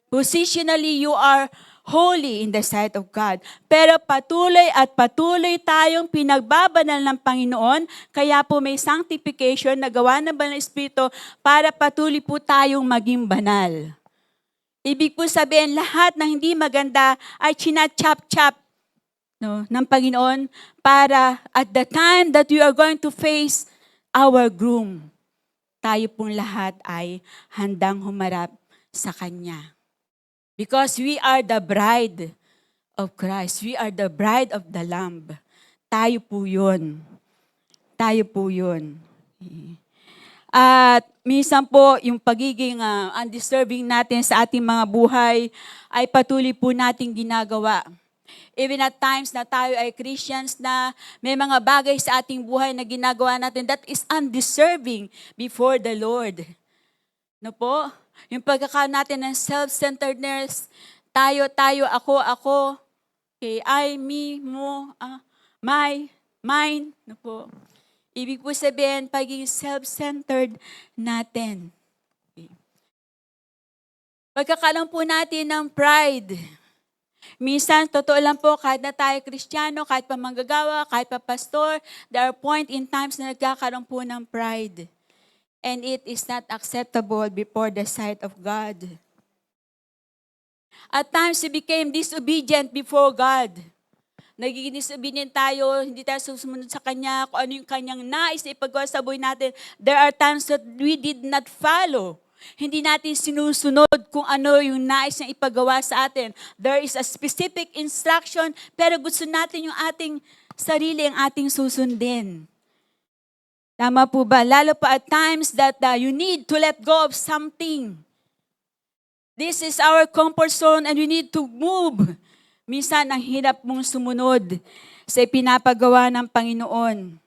Positionally, you are holy in the sight of God. Pero patuloy at patuloy tayong pinagbabanal ng Panginoon, kaya po may sanctification na gawa ng Banal na Espiritu para patuloy po tayong maging banal. Ibig po sabihin, lahat ng hindi maganda ay chinachap-chap ng Panginoon para at the time that we are going to face our groom, tayo pong lahat ay handang humarap sa Kanya. Because we are the bride of Christ. We are the bride of the Lamb. Tayo po yun. Tayo po yun. At minsan po, yung pagiging undeserving natin sa ating mga buhay ay patuloy po nating ginagawa. Even at times na tayo ay Christians na may mga bagay sa ating buhay na ginagawa natin that is undeserving before the Lord. No po? Yung pagkakaroon natin ng self-centeredness, tayo, ako, okay, I, me, mo, my, mine, no po? Ibig po sabihin, pagiging self-centered natin. Okay. Pagkakaroon po natin ng pride. Minsan, totoo lang po, kahit na tayo Kristiyano, kahit pa manggagawa, kahit pa pastor, there are point in times na nagkakaroon po ng pride. And it is not acceptable before the sight of God. At times, we became disobedient before God. Nagiging disobedient tayo, hindi tayo susunod sa Kanya, kung ano yung Kanyang nais na ipagawa sa buhay natin. There are times that we did not follow. Hindi natin sinusunod kung ano yung nais na ipagawa sa atin. There is a specific instruction, pero gusto natin yung ating sarili ang ating susundin. Tama po ba? Lalo pa at times that you need to let go of something. This is our comfort zone and we need to move. Minsan, ang hirap mong sumunod sa ipinapagawa ng Panginoon.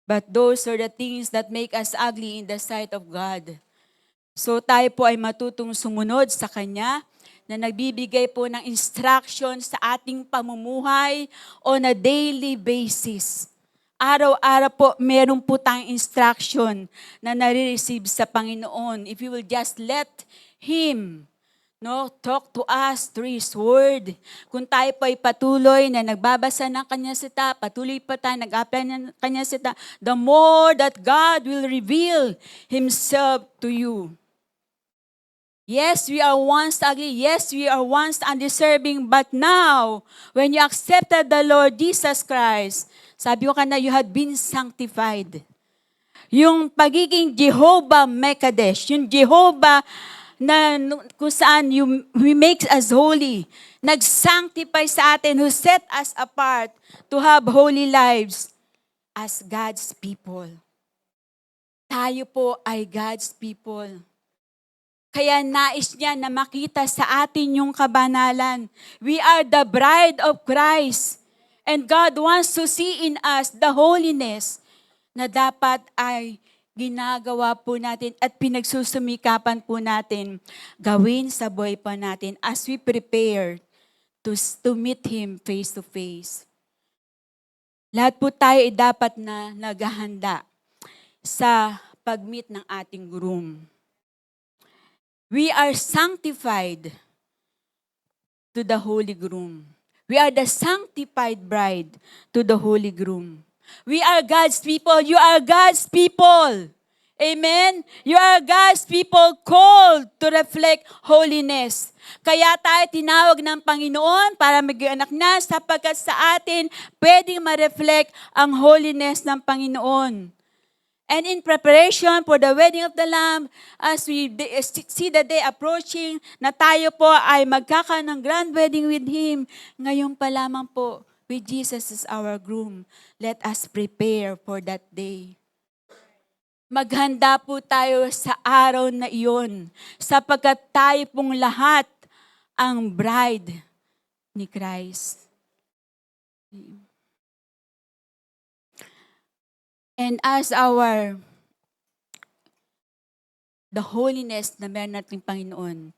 But those are the things that make us ugly in the sight of God. So tayo po ay matutong sumunod sa Kanya na nagbibigay po ng instruction sa ating pamumuhay on a daily basis. Araw-araw po, meron po tayong instruction na nare-receive sa Panginoon. If you will just let Him talk to us through His Word. Kung tayo po ay patuloy na nagbabasa ng Kanyang salita, patuloy pa tayo nag-apply ng Kanyang salita, the more that God will reveal Himself to you. Yes, we are once ugly. Yes, we are once undeserving. But now, when you accepted the Lord Jesus Christ, sabi ko na you have been sanctified. Yung pagiging Jehovah Mekadesh, yung Jehovah na kung saan He makes us holy, nag-sanctify sa atin, who set us apart to have holy lives as God's people. Tayo po ay God's people. Kaya nais niya na makita sa atin yung kabanalan. We are the bride of Christ. And God wants to see in us the holiness na dapat ay ginagawa po natin at pinagsusumikapan po natin gawin sa buhay pa natin as we prepare to meet Him face to face. Lahat po tayo ay dapat na naghahanda sa pag-meet ng ating groom. We are sanctified to the holy groom. We are the sanctified bride to the holy groom. We are God's people. You are God's people. Amen? You are God's people called to reflect holiness. Kaya tayo tinawag ng Panginoon para maging anak na sapagkat sa atin pwedeng ma-reflect ang holiness ng Panginoon. And in preparation for the wedding of the Lamb, as we see the day approaching, na tayo po ay magkakaroon ng grand wedding with Him, ngayon pa lamang po, with Jesus as our groom, let us prepare for that day. Maghanda po tayo sa araw na iyon, sapagkat tayo pong lahat ang bride ni Christ. And as the holiness na meron nating Panginoon,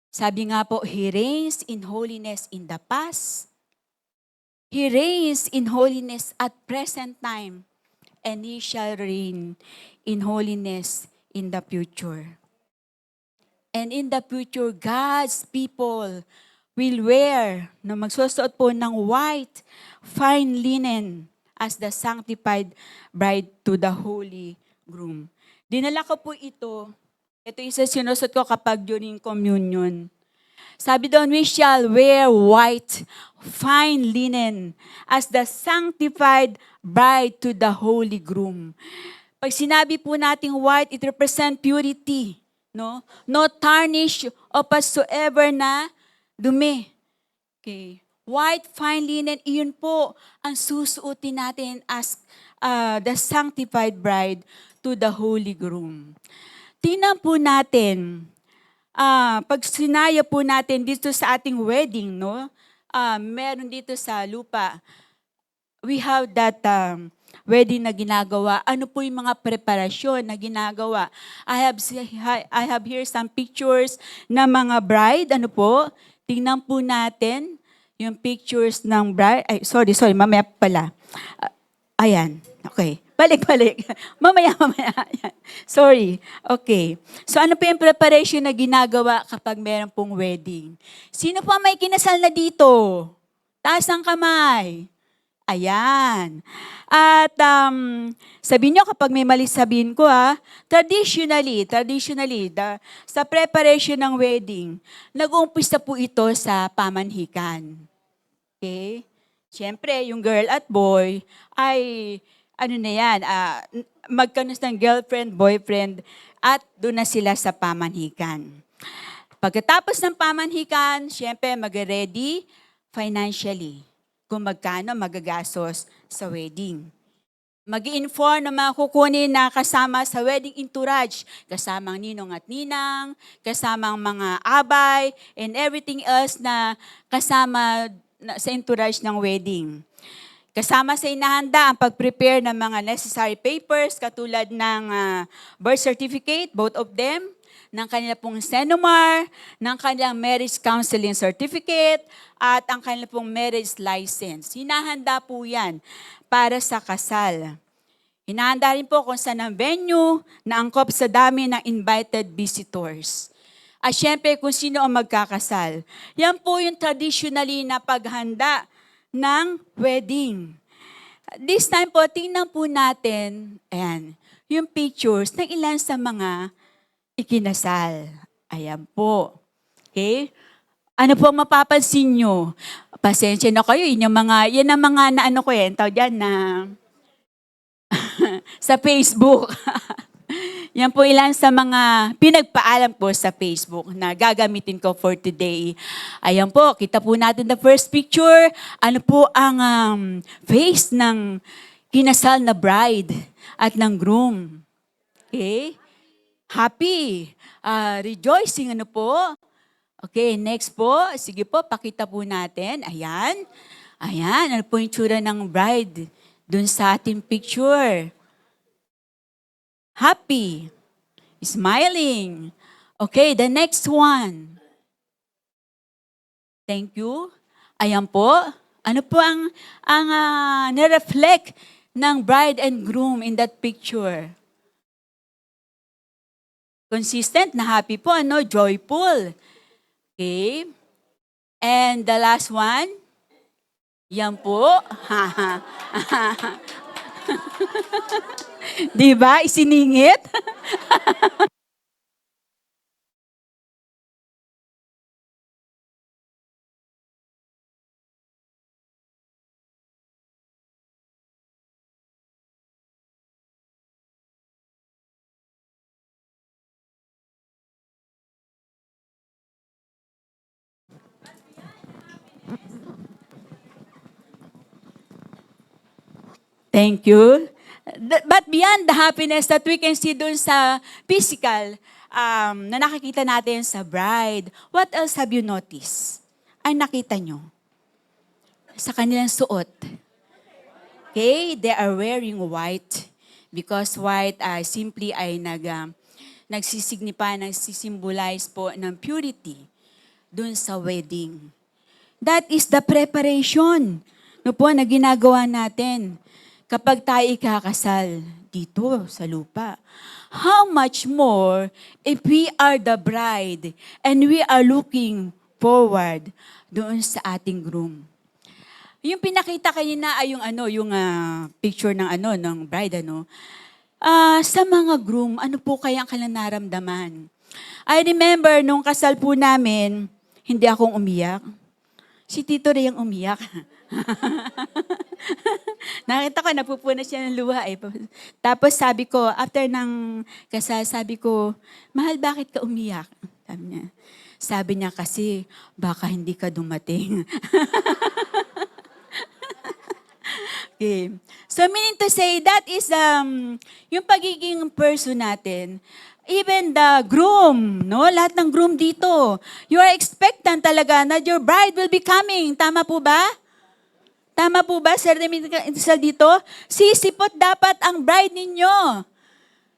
sabi nga po, He reigns in holiness in the past. He reigns in holiness at present time. And He shall reign in holiness in the future. And in the future, God's people will wear, na magsusuot po ng white, fine linen, as the sanctified bride to the holy groom. Dinala ko po ito isa sinusot ko kapag during communion. Sabi doon, we shall wear white, fine linen, as the sanctified bride to the holy groom. Pag sinabi po nating white, it represents purity. No tarnish o whatsoever na dumi. Okay. White, fine linen, iyon po ang susuotin natin as the sanctified bride to the holy groom. Tingnan po natin, pag sinaya po natin dito sa ating wedding, no? Meron dito sa lupa, we have that wedding na ginagawa. Ano po yung mga preparasyon na ginagawa? I have here some pictures na mga bride. Ano po? Tingnan po natin yung pictures ng bride. Ay, sorry, mamaya pala. Ayan, okay. Balik. Mamaya. Ayan. Sorry. Okay. So ano po yung preparation na ginagawa kapag meron pong wedding? Sino po may kinasal na dito? Taas ang kamay. Ayan. At sabihin nyo kapag may mali sabihin ko traditionally, sa preparation ng wedding, nag-uumpisa po ito sa pamanhikan. Okay? Siyempre, yung girl at boy ay, magkaroon ng girlfriend, boyfriend, at doon na sila sa pamanhikan. Pagkatapos ng pamanhikan, siyempre, mag-ready financially kung magkano magagastos sa wedding. Mag-i-inform ng mga kukunin na kasama sa wedding entourage, kasamang ninong at ninang, kasamang mga abay, and everything else na kasama sa entourage ng wedding. Kasama sa inahanda ang pag-prepare ng mga necessary papers katulad ng birth certificate, both of them, ng kanila pong Senomar, ng kanilang marriage counseling certificate, at ang kanilang pong marriage license. Hinahanda po yan para sa kasal. Hinahanda rin po kung saan ang venue na angkop sa dami ng invited visitors. At syempre kung sino ang magkakasal. Yan po yung traditionally na paghanda ng wedding. This time po, tingnan po natin, ayan, yung pictures ng ilan sa mga ikinasal. Ayan po. Okay? Ano po ang mapapansin nyo? Pasensya na kayo, yan ang mga na ano ko tawag dyan na sa Facebook. Yan po ilan sa mga pinagpaalam po sa Facebook na gagamitin ko for today. Ayan po, kita po natin the first picture. Ano po ang face ng kinasal na bride at ng groom. Okay? Happy. Rejoicing, ano po? Okay, next po. Sige po, pakita po natin. Ayan. Ayan, ano po yung tsura ng bride dun sa ating picture. Happy. Smiling. Okay, the next one. Thank you. Ayan po. Ano po ang nireflect ng bride and groom in that picture? Consistent na happy po, ano? Joyful. Okay. And the last one? Yan po. Di ba? Isiningit? Thank you. But beyond the happiness that we can see dun sa physical, na nakikita natin sa bride, what else have you noticed? Ay nakita nyo? Sa kanilang suot. Okay, they are wearing white because white simply ay nagsisignify, nagsisimbolize po ng purity dun sa wedding. That is the preparation na ginagawa natin kapag tayo ikakasal dito sa lupa. How much more if we are the bride and we are looking forward doon sa ating groom. Yung pinakita kanina ay yung picture ng bride sa mga groom, ano po kaya ang kanilang naramdaman? I remember nung kasal po namin, hindi akong umiyak. Si Tito Ray ang umiyak. Nakita ko, napupuna siya ng luha Tapos sabi ko, after ng kasal, sabi ko, mahal, bakit ka umiyak? Sabi niya kasi, baka hindi ka dumating. Okay. So meaning to say, that is yung pagiging person natin. Even the groom, no? Lahat ng groom dito. You are expectant talaga na your bride will be coming. Tama po ba? Tama po ba, Sir Demisal dito? Sisipot dapat ang bride ninyo.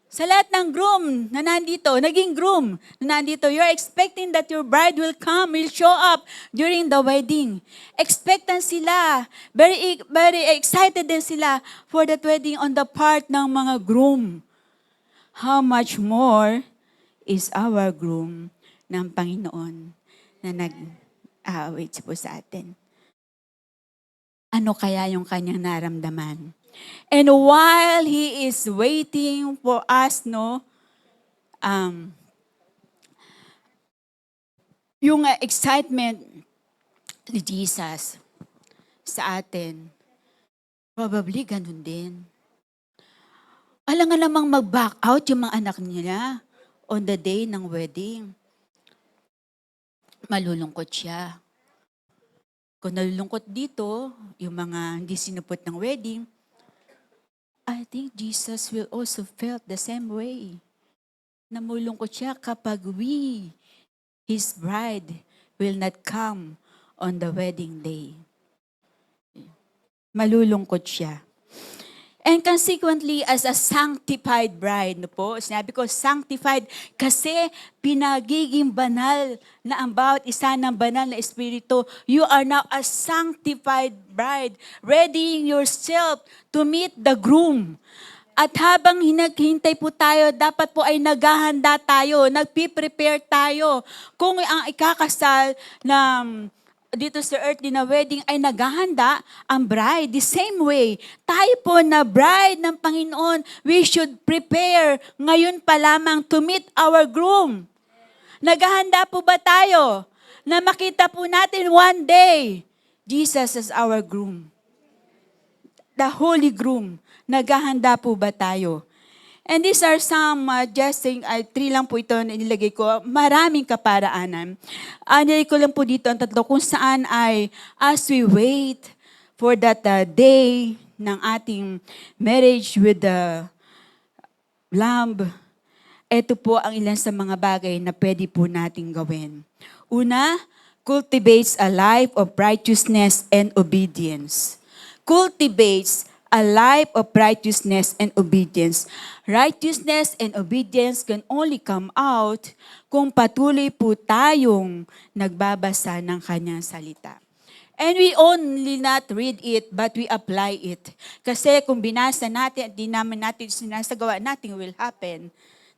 Sa lahat ng groom na nandito, naging groom na nandito, you're expecting that your bride will come, will show up during the wedding. Expectant sila. Very, very excited din sila for that wedding on the part ng mga groom. How much more is our groom ng Panginoon na nag-await po sa atin? Ano kaya yung kanyang naramdaman? And while He is waiting for us, yung excitement ni Jesus sa atin, probably ganun din. Alam nga namang mag-back out yung mga anak nila on the day ng wedding. Malulungkot siya. Kung nalulungkot dito, yung mga hindi sinupot ng wedding, I think Jesus will also felt the same way. Namulungkot siya kapag we, His bride, will not come on the wedding day. Malulungkot siya. And consequently, as a sanctified bride, sinabi ko sanctified kasi pinagiging banal na ang bawat isa ng banal na espiritu. You are now a sanctified bride, readying yourself to meet the groom. At habang hinaghintay po tayo, dapat po ay naghahanda tayo, nagpiprepare tayo. Kung ang ikakasal na dito sa earthly na wedding ay naghahanda ang bride. The same way, tayo po na bride ng Panginoon, we should prepare ngayon pa lamang to meet our groom. Naghahanda po ba tayo na makita po natin one day, Jesus is our groom? The holy groom. Naghahanda po ba tayo? And these are some, just saying, three lang po ito na nilagay ko. Maraming kaparaanan. Nilagay ko lang po dito ang tatlo kung saan ay as we wait for that day ng ating marriage with the Lamb, ito po ang ilan sa mga bagay na pwede po nating gawin. Una, cultivates a life of righteousness and obedience. Cultivates a life of righteousness and obedience. Righteousness and obedience can only come out kung patuloy po tayong nagbabasa ng kanyang salita. And we only not read it, but we apply it. Kasi kung binasa natin at di naman natin sinasagawa, nothing will happen.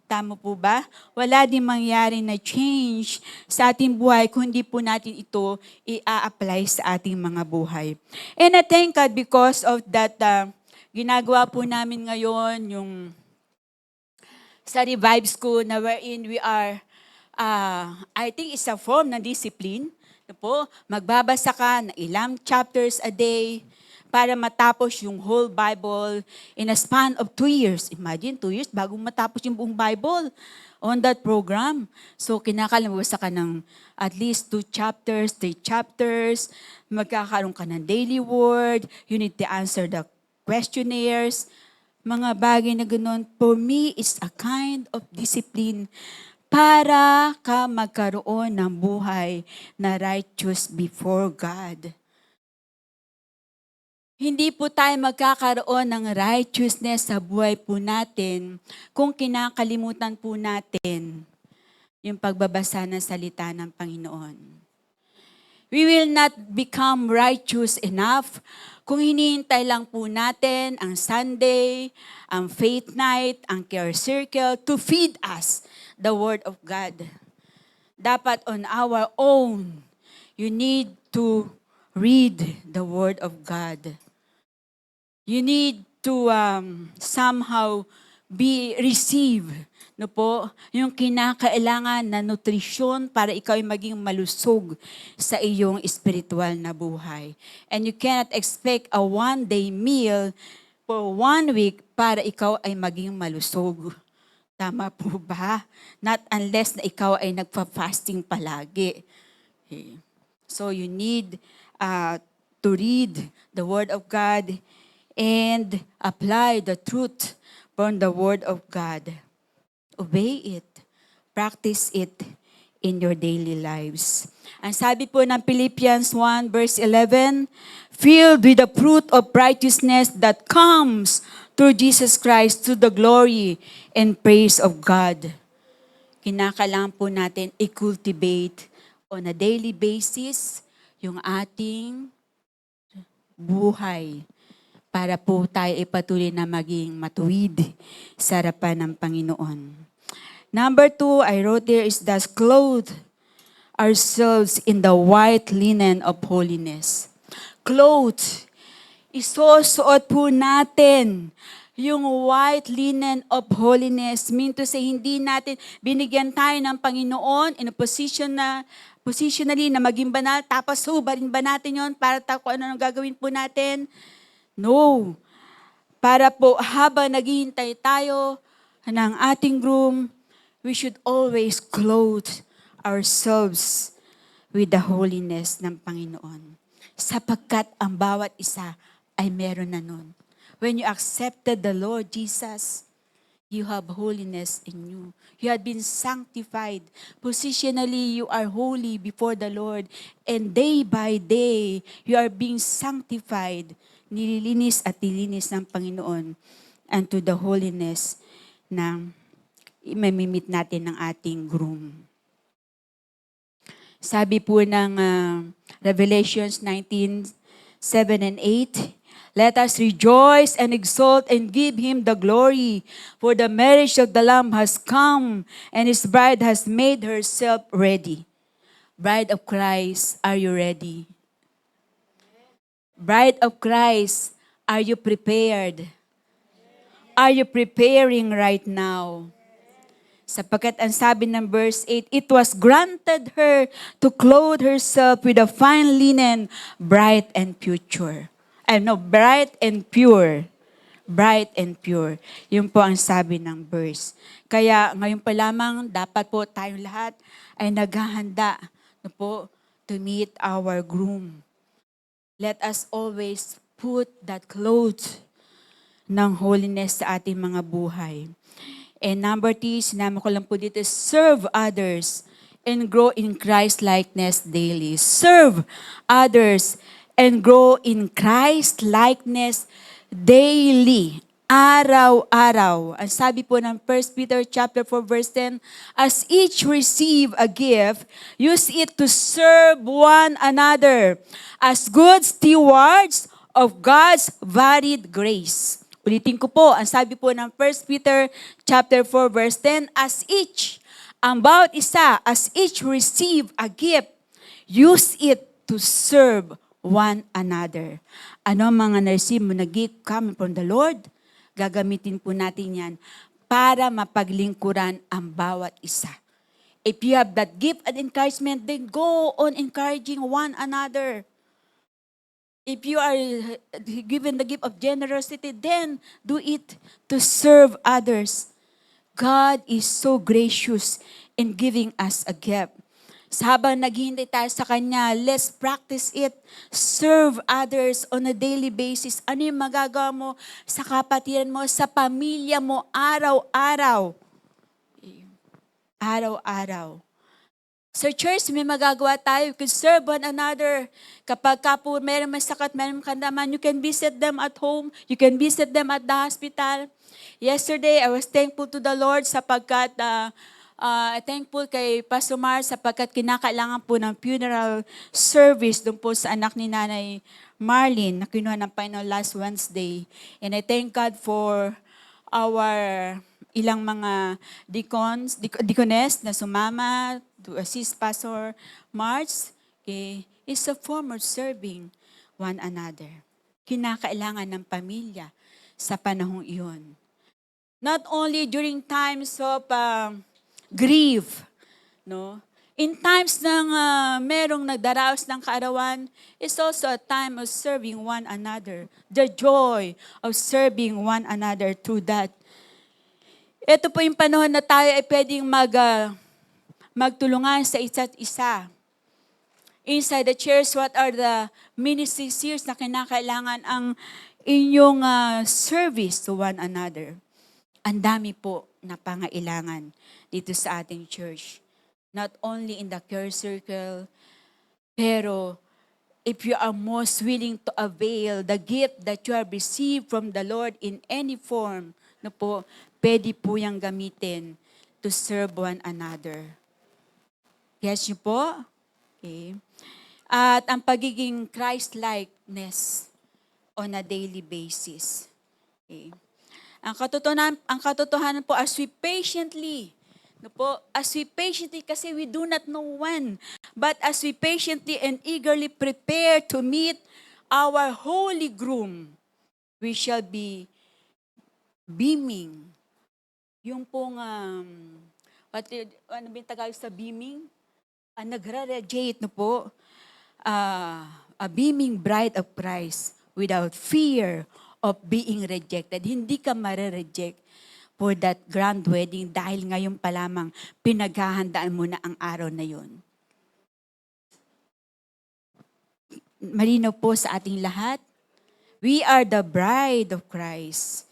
Tama po ba? Wala din mangyari na change sa ating buhay kung hindi po natin ito i-apply sa ating mga buhay. And I thank God because of that, ginagawa po namin ngayon yung sa Revive School na wherein we are, I think it's a form ng discipline. Po, magbabasa ka ng ilang chapters a day para matapos yung whole Bible in a span of 2 years. Imagine, 2 years bago matapos yung buong Bible on that program. So, kinakalamabasa ka ng at least 2 chapters, 3 chapters, magkakaroon ka ng daily word, you need to answer the questionnaires, mga bagay na ganoon. For me, it's a kind of discipline para ka magkaroon ng buhay na righteous before God. Hindi po tayo magkakaroon ng righteousness sa buhay po natin kung kinakalimutan po natin yung pagbabasa ng salita ng Panginoon. We will not become righteous enough kung hinihintay lang po natin ang Sunday, ang faith night, ang care circle to feed us the Word of God. Dapat on our own, you need to read the Word of God. You need to somehow receive yung kinakailangan na nutrisyon para ikaw ay maging malusog sa iyong spiritual na buhay. And you cannot expect a one-day meal for 1 week para ikaw ay maging malusog. Tama po ba? Not unless na ikaw ay nagpa-fasting palagi. Okay. So you need to read the Word of God and apply the truth from the Word of God. Obey it. Practice it in your daily lives. Ang sabi po ng Philippians 1 verse 11, filled with the fruit of righteousness that comes through Jesus Christ to the glory and praise of God. Kinakailangan po natin i-cultivate on a daily basis yung ating buhay para po tayo ipatuloy na maging matuwid sa harapan ng Panginoon. Number 2, I wrote there is thus clothe ourselves in the white linen of holiness. Clothe. Isusuot po natin yung white linen of holiness. Mean to say, hindi natin binigyan tayo ng Panginoon in a positionally na maging banal, tapos hubarin ba natin yon para kung ano nang gagawin po natin? No. Para po habang naghihintay tayo ng ating groom, we should always clothe ourselves with the holiness ng Panginoon. Sapagkat ang bawat isa ay meron na nun. When you accepted the Lord Jesus, you have holiness in you. You have been sanctified. Positionally, you are holy before the Lord. And day by day, you are being sanctified. Nililinis at nilinis ng Panginoon unto the holiness na imamimit natin ng ating groom. Sabi po ng Revelations 19:7 and 8, let us rejoice and exult and give Him the glory, for the marriage of the Lamb has come, and His bride has made herself ready. Bride of Christ, are you ready? Bride of Christ, are you prepared? Are you preparing right now? Sapagkat ang sabi ng verse 8, it was granted her to clothe herself with a fine linen, bright and pure. Bright and pure. Bright and pure. Yun po ang sabi ng verse. Kaya ngayon pa lamang, dapat po tayong lahat ay naghahanda po to meet our groom. Let us always put that clothes ng holiness sa ating mga buhay. And number 3, sinama ko lang po dito, serve others and grow in Christ-likeness daily. Serve others and grow in Christ-likeness daily. Araw-araw. Ang sabi po ng 1 Peter chapter 4 verse 10, as each receive a gift, use it to serve one another as good stewards of God's varied grace. Ulitin ko po, ang sabi po ng 1 Peter chapter 4 verse 10, as each, ang bawat isa, as each receive a gift, use it to serve one another. Ano ang mga na-receive mo na gift coming from the Lord? Gagamitin po natin yan para mapaglingkuran ang bawat isa. If you have that gift and encouragement, then go on encouraging one another. If you are given the gift of generosity, then do it to serve others. God is so gracious in giving us a gift. Habang naghihintay tayo sa Kanya, let's practice it. Serve others on a daily basis. Ano yung magagawa mo sa kapatiran mo, sa pamilya mo, araw-araw? Araw-araw. Sa church, may magagawa tayo. We can serve one another. Kapag po meron may sakit, meron kandaman, you can visit them at home. You can visit them at the hospital. Yesterday, I was thankful to the Lord sapagkat thankful kay Pastor Mar sapagkat kinakailangan po ng funeral service doon po sa anak ni Nanay Marlene na kinuha ng Panginoon last Wednesday. And I thank God for our ilang mga deaconess na sumama to assist Pastor March. Okay, is a form of serving one another. Kinakailangan ng pamilya sa panahong iyon. Not only during times of grief, no? In times ng merong nagdaraos ng kaarawan, it's also a time of serving one another. The joy of serving one another through that. Ito po yung panahon na tayo ay pwedeng magtulungan sa isa't isa. Inside the church, what are the ministries na kinakailangan ang inyong service to one another? Ang dami po na pangailangan dito sa ating church. Not only in the care circle, pero if you are most willing to avail the gift that you have received from the Lord in any form, pwede po yung gamitin to serve one another. Yes, niyo po? Okay. At ang pagiging Christ-likeness on a daily basis. Okay. Ang katotohanan po, as we patiently, kasi we do not know when, but as we patiently and eagerly prepare to meet our holy groom, we shall be beaming. Yung pong, ano ba yung Tagalog sa beaming? Nagra-radiate a beaming bride of Christ without fear of being rejected. Hindi ka mare-reject for that grand wedding dahil ngayon pa lamang pinaghahandaan mo na ang araw na yun. Malinaw po sa ating lahat, we are the bride of Christ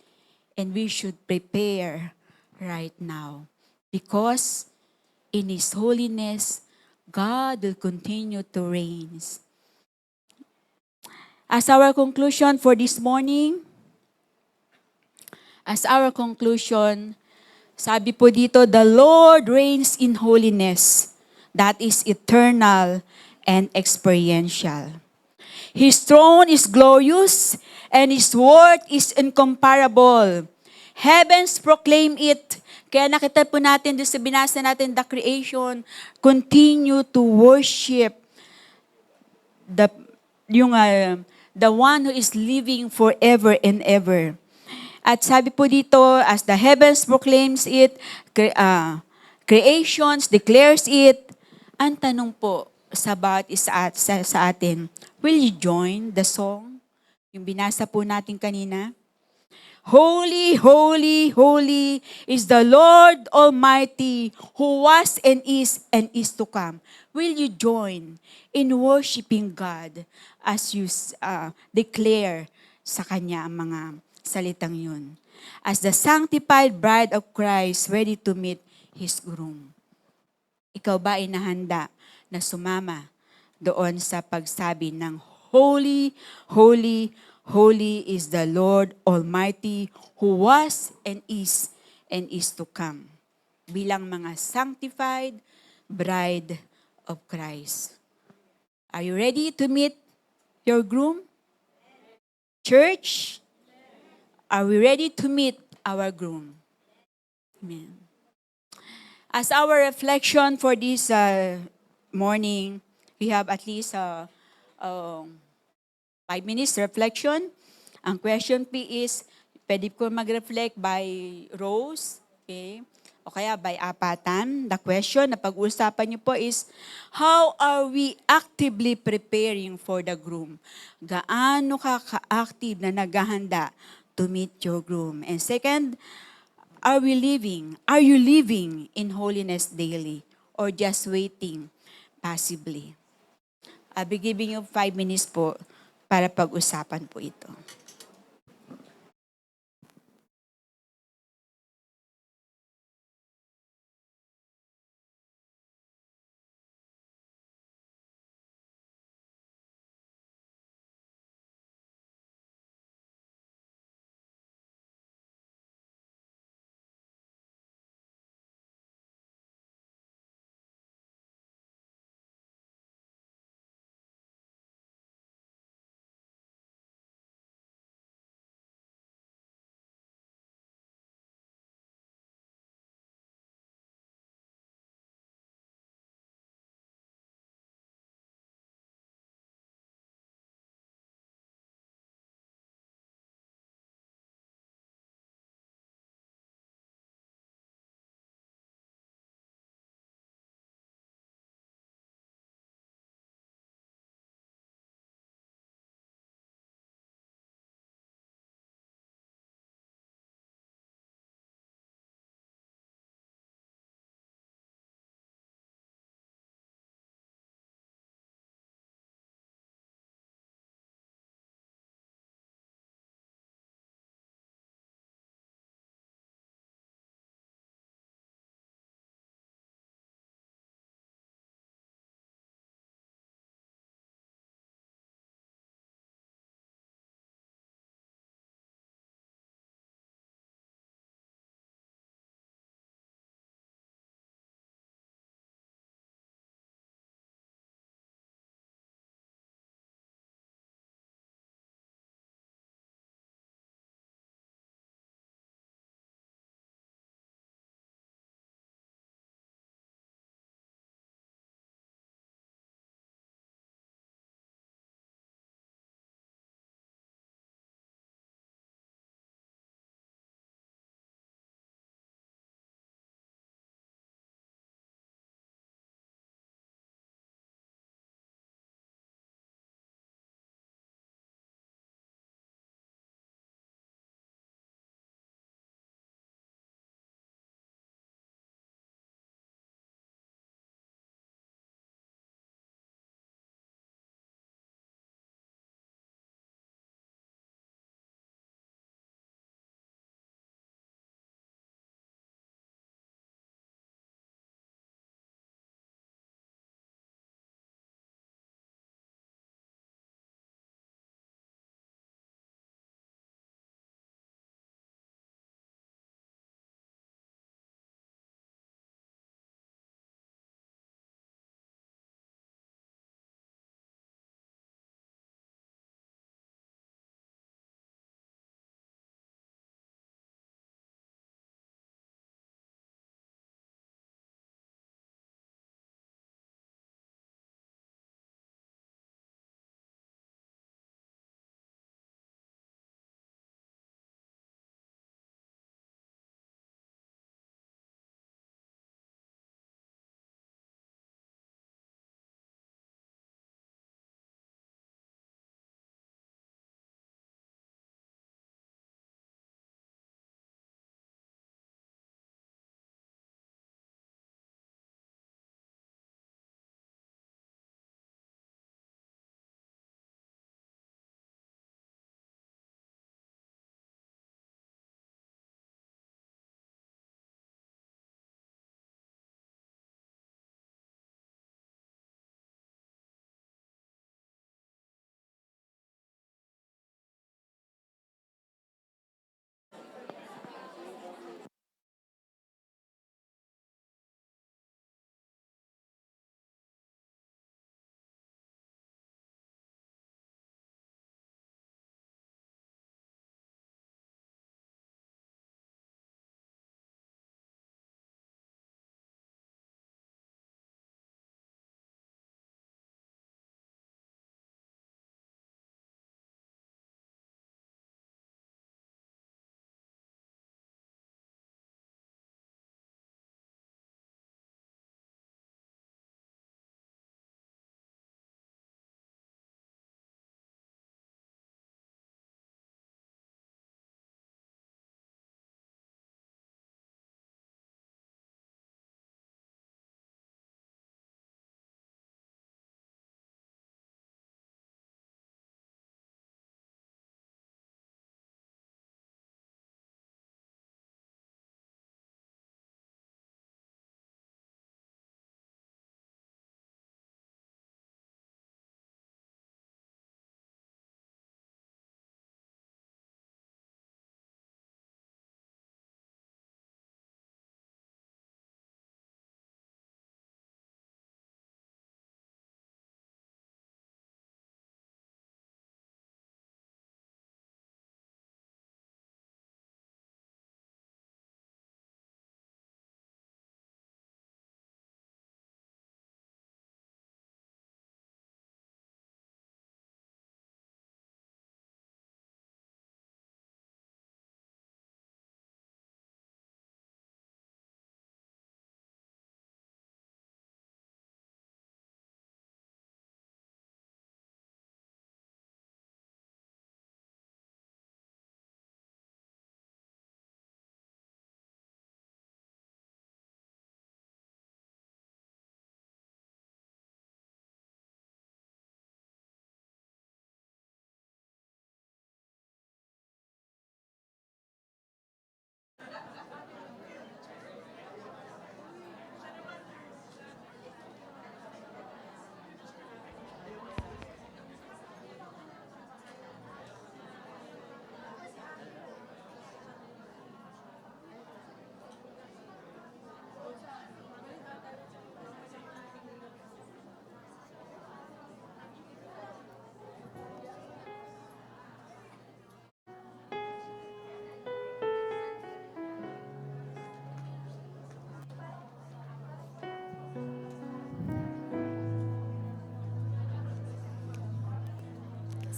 and we should prepare right now because in His holiness, God will continue to reign. As our conclusion for this morning, sabi po dito, the Lord reigns in holiness that is eternal and experiential. His throne is glorious and His word is incomparable. Heavens proclaim it. Kaya nakita po natin doon sa binasa natin, the creation, continue to worship the one who is living forever and ever. At sabi po dito, as the heavens proclaims it, creations declares it. Ang tanong po sa bawat isa sa atin, will you join the song? Yung binasa po natin kanina. Holy, holy, holy is the Lord Almighty, who was and is to come. Will you join in worshiping God as you declare sa Kanya ang mga salitang yun? As the sanctified bride of Christ, ready to meet His groom. Ikaw ba ay nahanda na sumama doon sa pagsabi ng Holy, holy, holy is the Lord Almighty who was and is to come. Bilang mga sanctified bride of Christ. Are you ready to meet your groom? Church, are we ready to meet our groom? Amen. As our reflection for this morning, we have at least 5 minutes reflection. Ang question P is, pwede ko mag-reflect by rows, okay? O kaya by apatan. The question na pag-uusapan niyo po is, how are we actively preparing for the groom? Gaano ka ka-active na naghahanda to meet your groom? And second, are you living in holiness daily or just waiting passively? I'll be giving you 5 minutes po para pag-usapan po ito.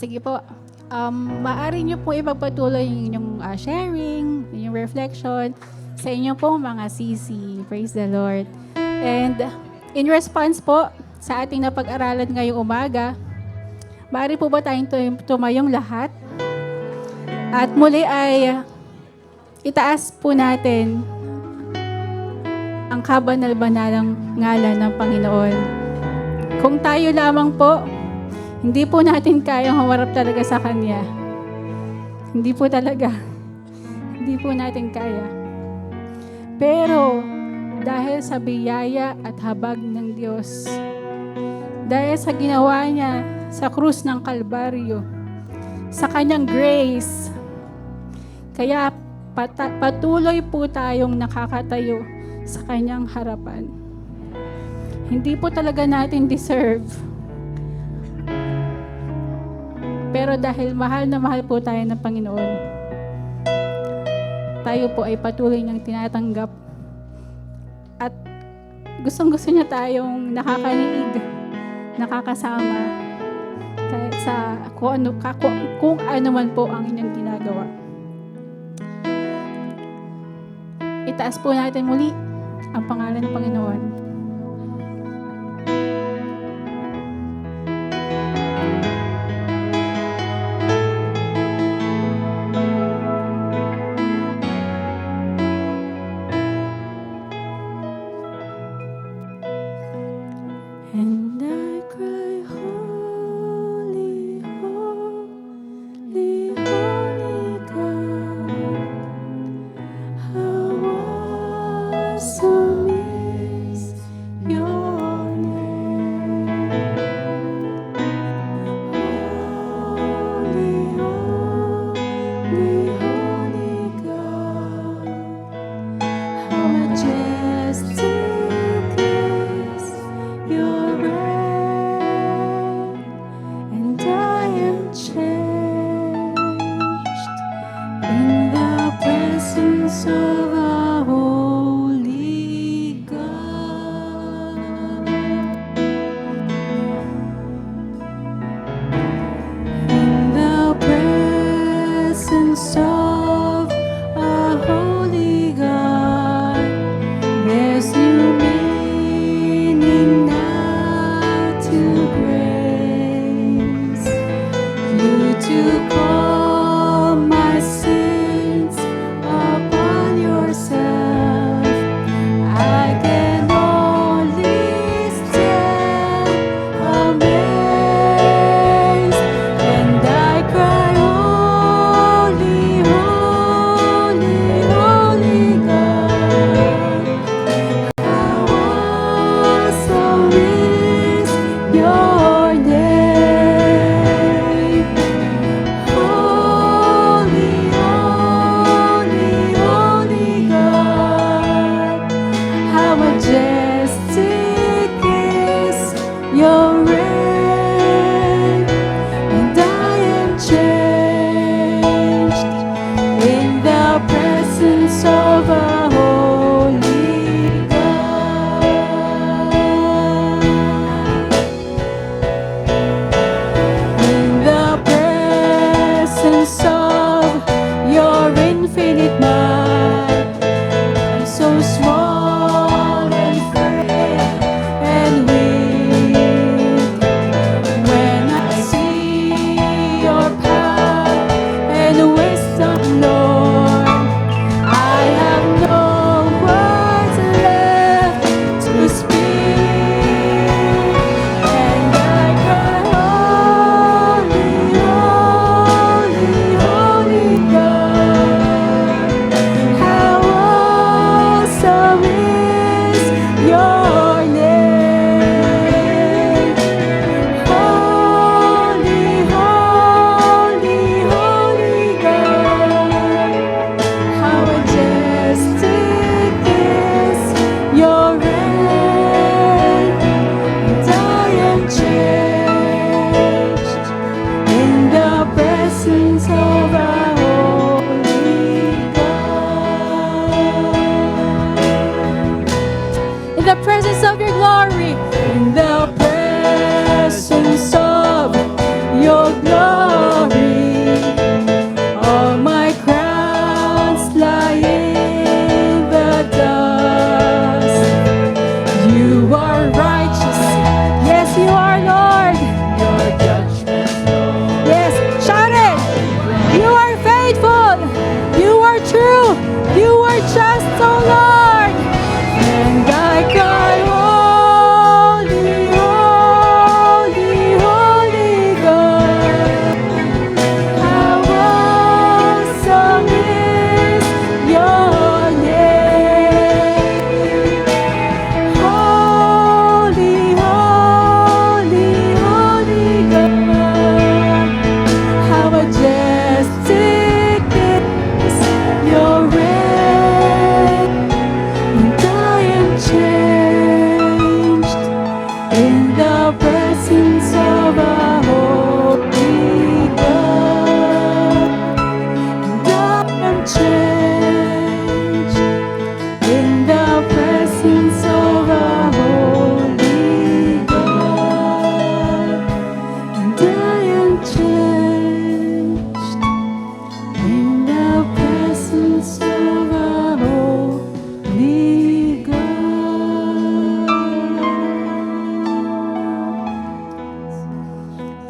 Sige po. Maaari nyo po ipagpatuloy yung inyong sharing, yung reflection sa inyo po mga CC. Praise the Lord. And in response po sa ating napag-aralan ngayong umaga, maaari po ba tayong tumayong lahat? At muli ay itaas po natin ang kabanal-banalang ngalan ng Panginoon. Kung tayo lamang po, hindi po natin kayang humarap talaga sa Kanya. Hindi po talaga. Hindi po natin kaya. Pero, dahil sa biyaya at habag ng Diyos, dahil sa ginawa niya sa krus ng Kalbaryo, sa Kanyang grace, kaya patuloy po tayong nakakatayo sa Kanyang harapan. Hindi po talaga natin deserve. Pero dahil mahal na mahal po tayo ng Panginoon, tayo po ay patuloy niyang tinatanggap. At gustong-gusto niya tayong nakakaniig, nakakasama, kahit sa kung ano man po ang inyong ginagawa. Itaas po natin muli ang pangalan ng Panginoon. And I cry, holy, holy, holy God. How awesome is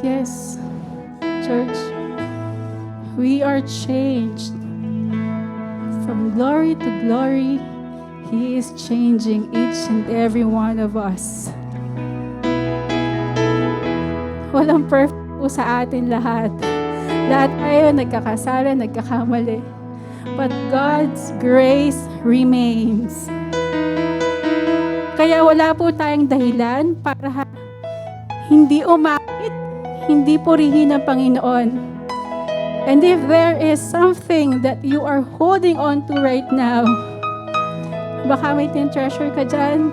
Yes, church, we are changed. From glory to glory, He is changing each and every one of us. Walang perfect po sa atin lahat. Lahat tayo nagkakasala, nagkakamali. But God's grace remains. Kaya wala po tayong dahilan para hindi umapit, hindi purihin ng Panginoon. And if there is something that you are holding on to right now, baka may treasure ka dyan,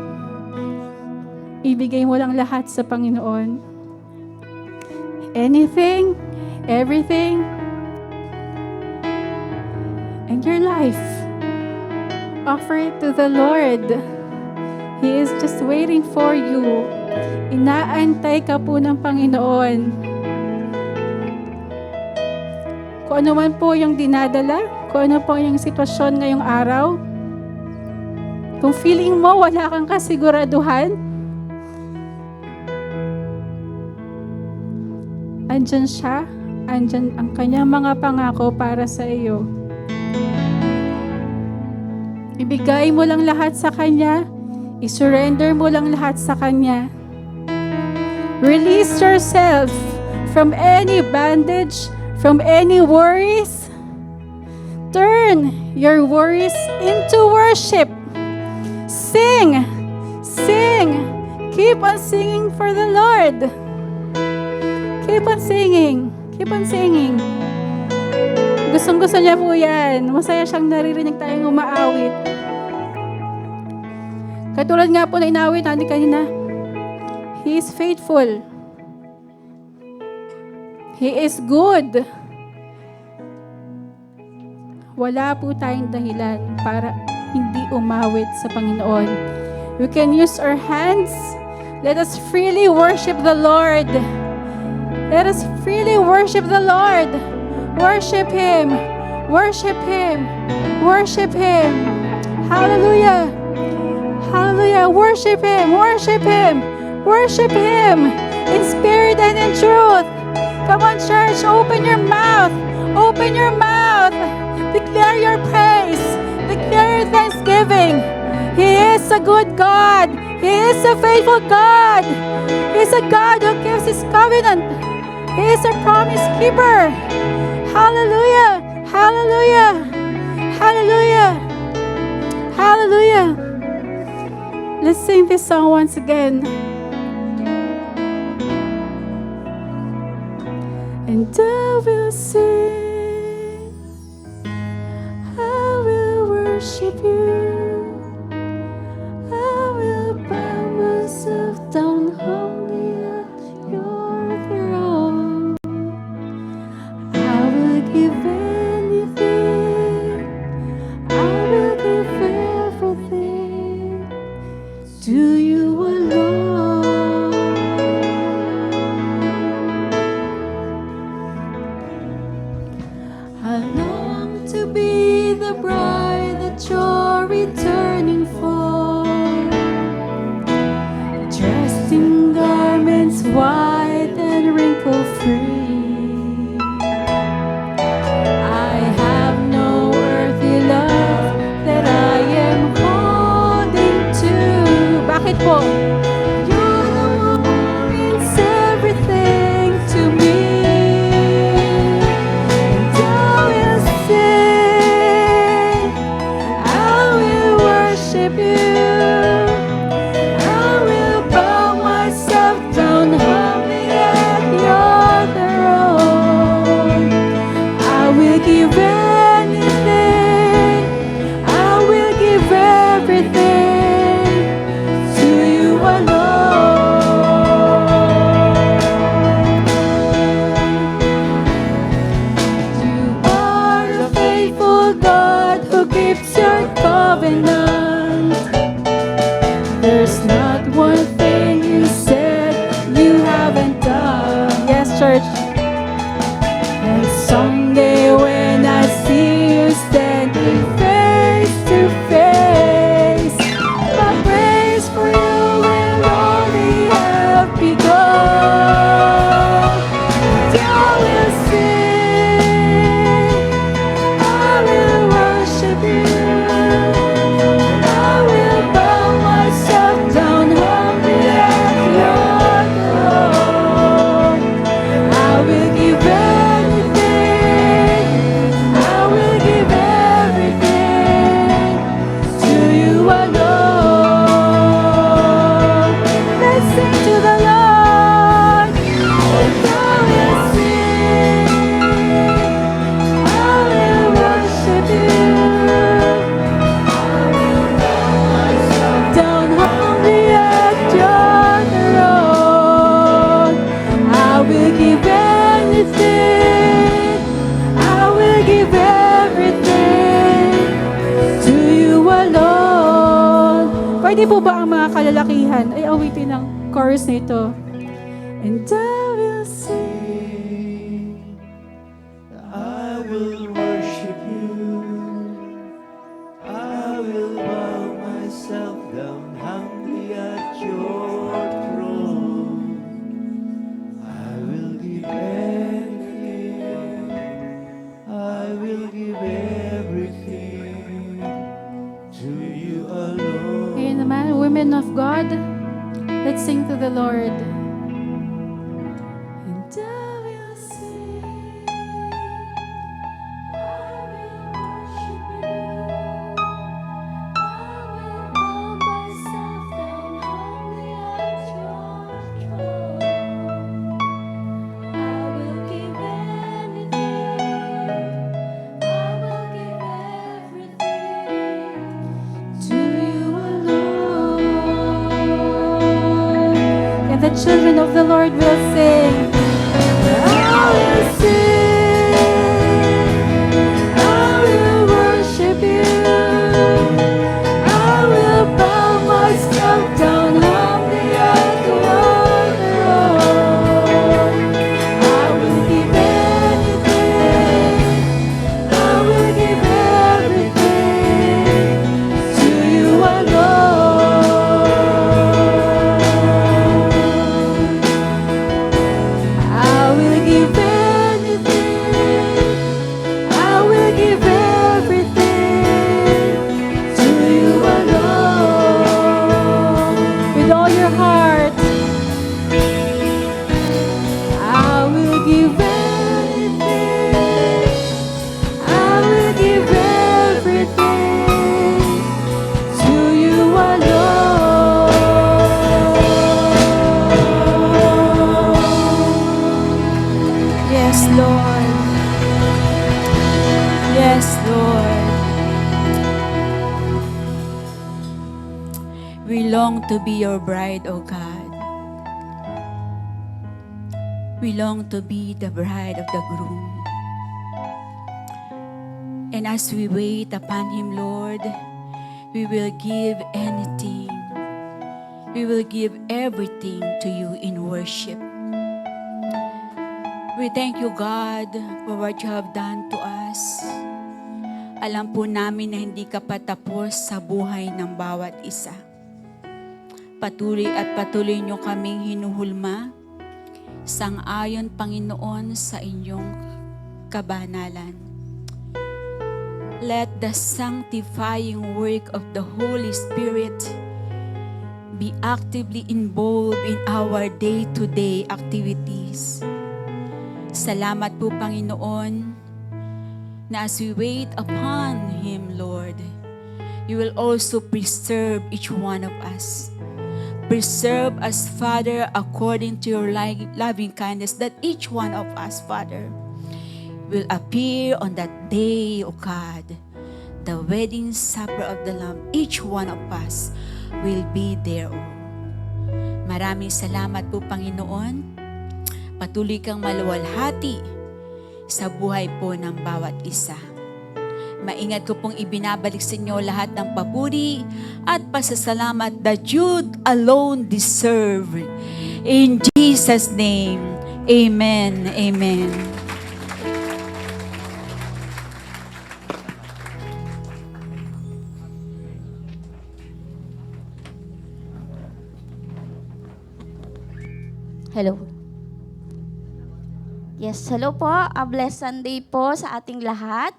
ibigay mo lang lahat sa Panginoon. Anything, everything, and your life, offer it to the Lord. He is just waiting for you. Inaantay ka po ng Panginoon. Kung ano man po yung dinadala, kung ano po yung sitwasyon ngayong araw, kung feeling mo wala kang kasiguraduhan, andyan siya, andyan ang kanyang mga pangako para sa iyo. Ibigay mo lang lahat sa Kanya, isurrender mo lang lahat sa Kanya. Release yourself from any bondage, from any worries. Turn your worries into worship. Sing! Sing! Keep on singing for the Lord. Keep on singing. Keep on singing. Gustong-gusto niya po yan. Masaya siyang naririnig tayong umaawit. Katulad nga po na inawit natin kanina, He is faithful. He is good. Wala po tayong dahilan para hindi umawit sa Panginoon. We can use our hands. Let us freely worship the Lord. Let us freely worship the Lord. Worship Him. Worship Him. Worship Him. Hallelujah. Hallelujah. Worship Him. Worship Him. Worship Him in spirit and in truth. Come on, church. Open your mouth. Open your mouth. Declare your praise. Declare your thanksgiving. He is a good God. He is a faithful God. He is a God who keeps His covenant. He is a promise keeper. Hallelujah. Hallelujah. Hallelujah. Hallelujah. Let's sing this song once again. And I will sing, I will worship you, I will bow myself down humbly at your throne. I will give anything, I will give everything to you alone. I long to be the bride that you're returning for, dressed in garments white and wrinkle-free. I have no earthly love that I am holding to. Bakit po? You're the one who means everything to me. There's not one thing you said you haven't done. Yes, church. And someday when I see you standing face to face, my praise for you will only have begun. will give anything. I will give everything to you alone. Pwede po ba ang mga kalalakihan ay awitin ng chorus nito? And I will sing. I will worship you. I will bow myself down humbly at your throne. I will give anything. I will give everything to you alone. Ngayon naman, women of God, let's sing to the Lord. And I will sing. I will worship you. I will bow myself down humbly at your throne. I will give anything. I will give everything to you alone. And the children of the Lord will sing. I will sing. I will worship you. I will bow myself down humbly at your throne. I will give anything. I will give everything to you alone. I will give anything. I will give everything to you alone. With all your heart. I will give anything. I will give everything to you alone. Yes, Lord. Yes, Lord. We long to be your bride, O God. We long to be the bride of the groom. And as we wait upon Him, Lord, we will give anything. We will give everything to you in worship. We thank you, God, for what you have done to us. Alam po namin na hindi ka patapos sa buhay ng bawat isa. Patuloy at patuloy niyo kaming hinuhulma, sang-ayon, Panginoon, sa inyong kabanalan. Let the sanctifying work of the Holy Spirit be actively involved in our day-to-day activities. Salamat po, Panginoon, na as we wait upon Him, Lord, you will also preserve each one of us. Preserve us, Father, according to your loving kindness, that each one of us, Father, will appear on that day, O God, the wedding supper of the Lamb. Each one of us will be there, O. Maraming salamat po, Panginoon. Patuloy kang maluwalhati sa buhay po ng bawat isa. Maingat ko pong ibinabalik sa inyo lahat ng papuri at pasasalamat that you alone deserve. In Jesus' name, amen, amen. Hello. Yes, hello po. A blessed Sunday po sa ating lahat.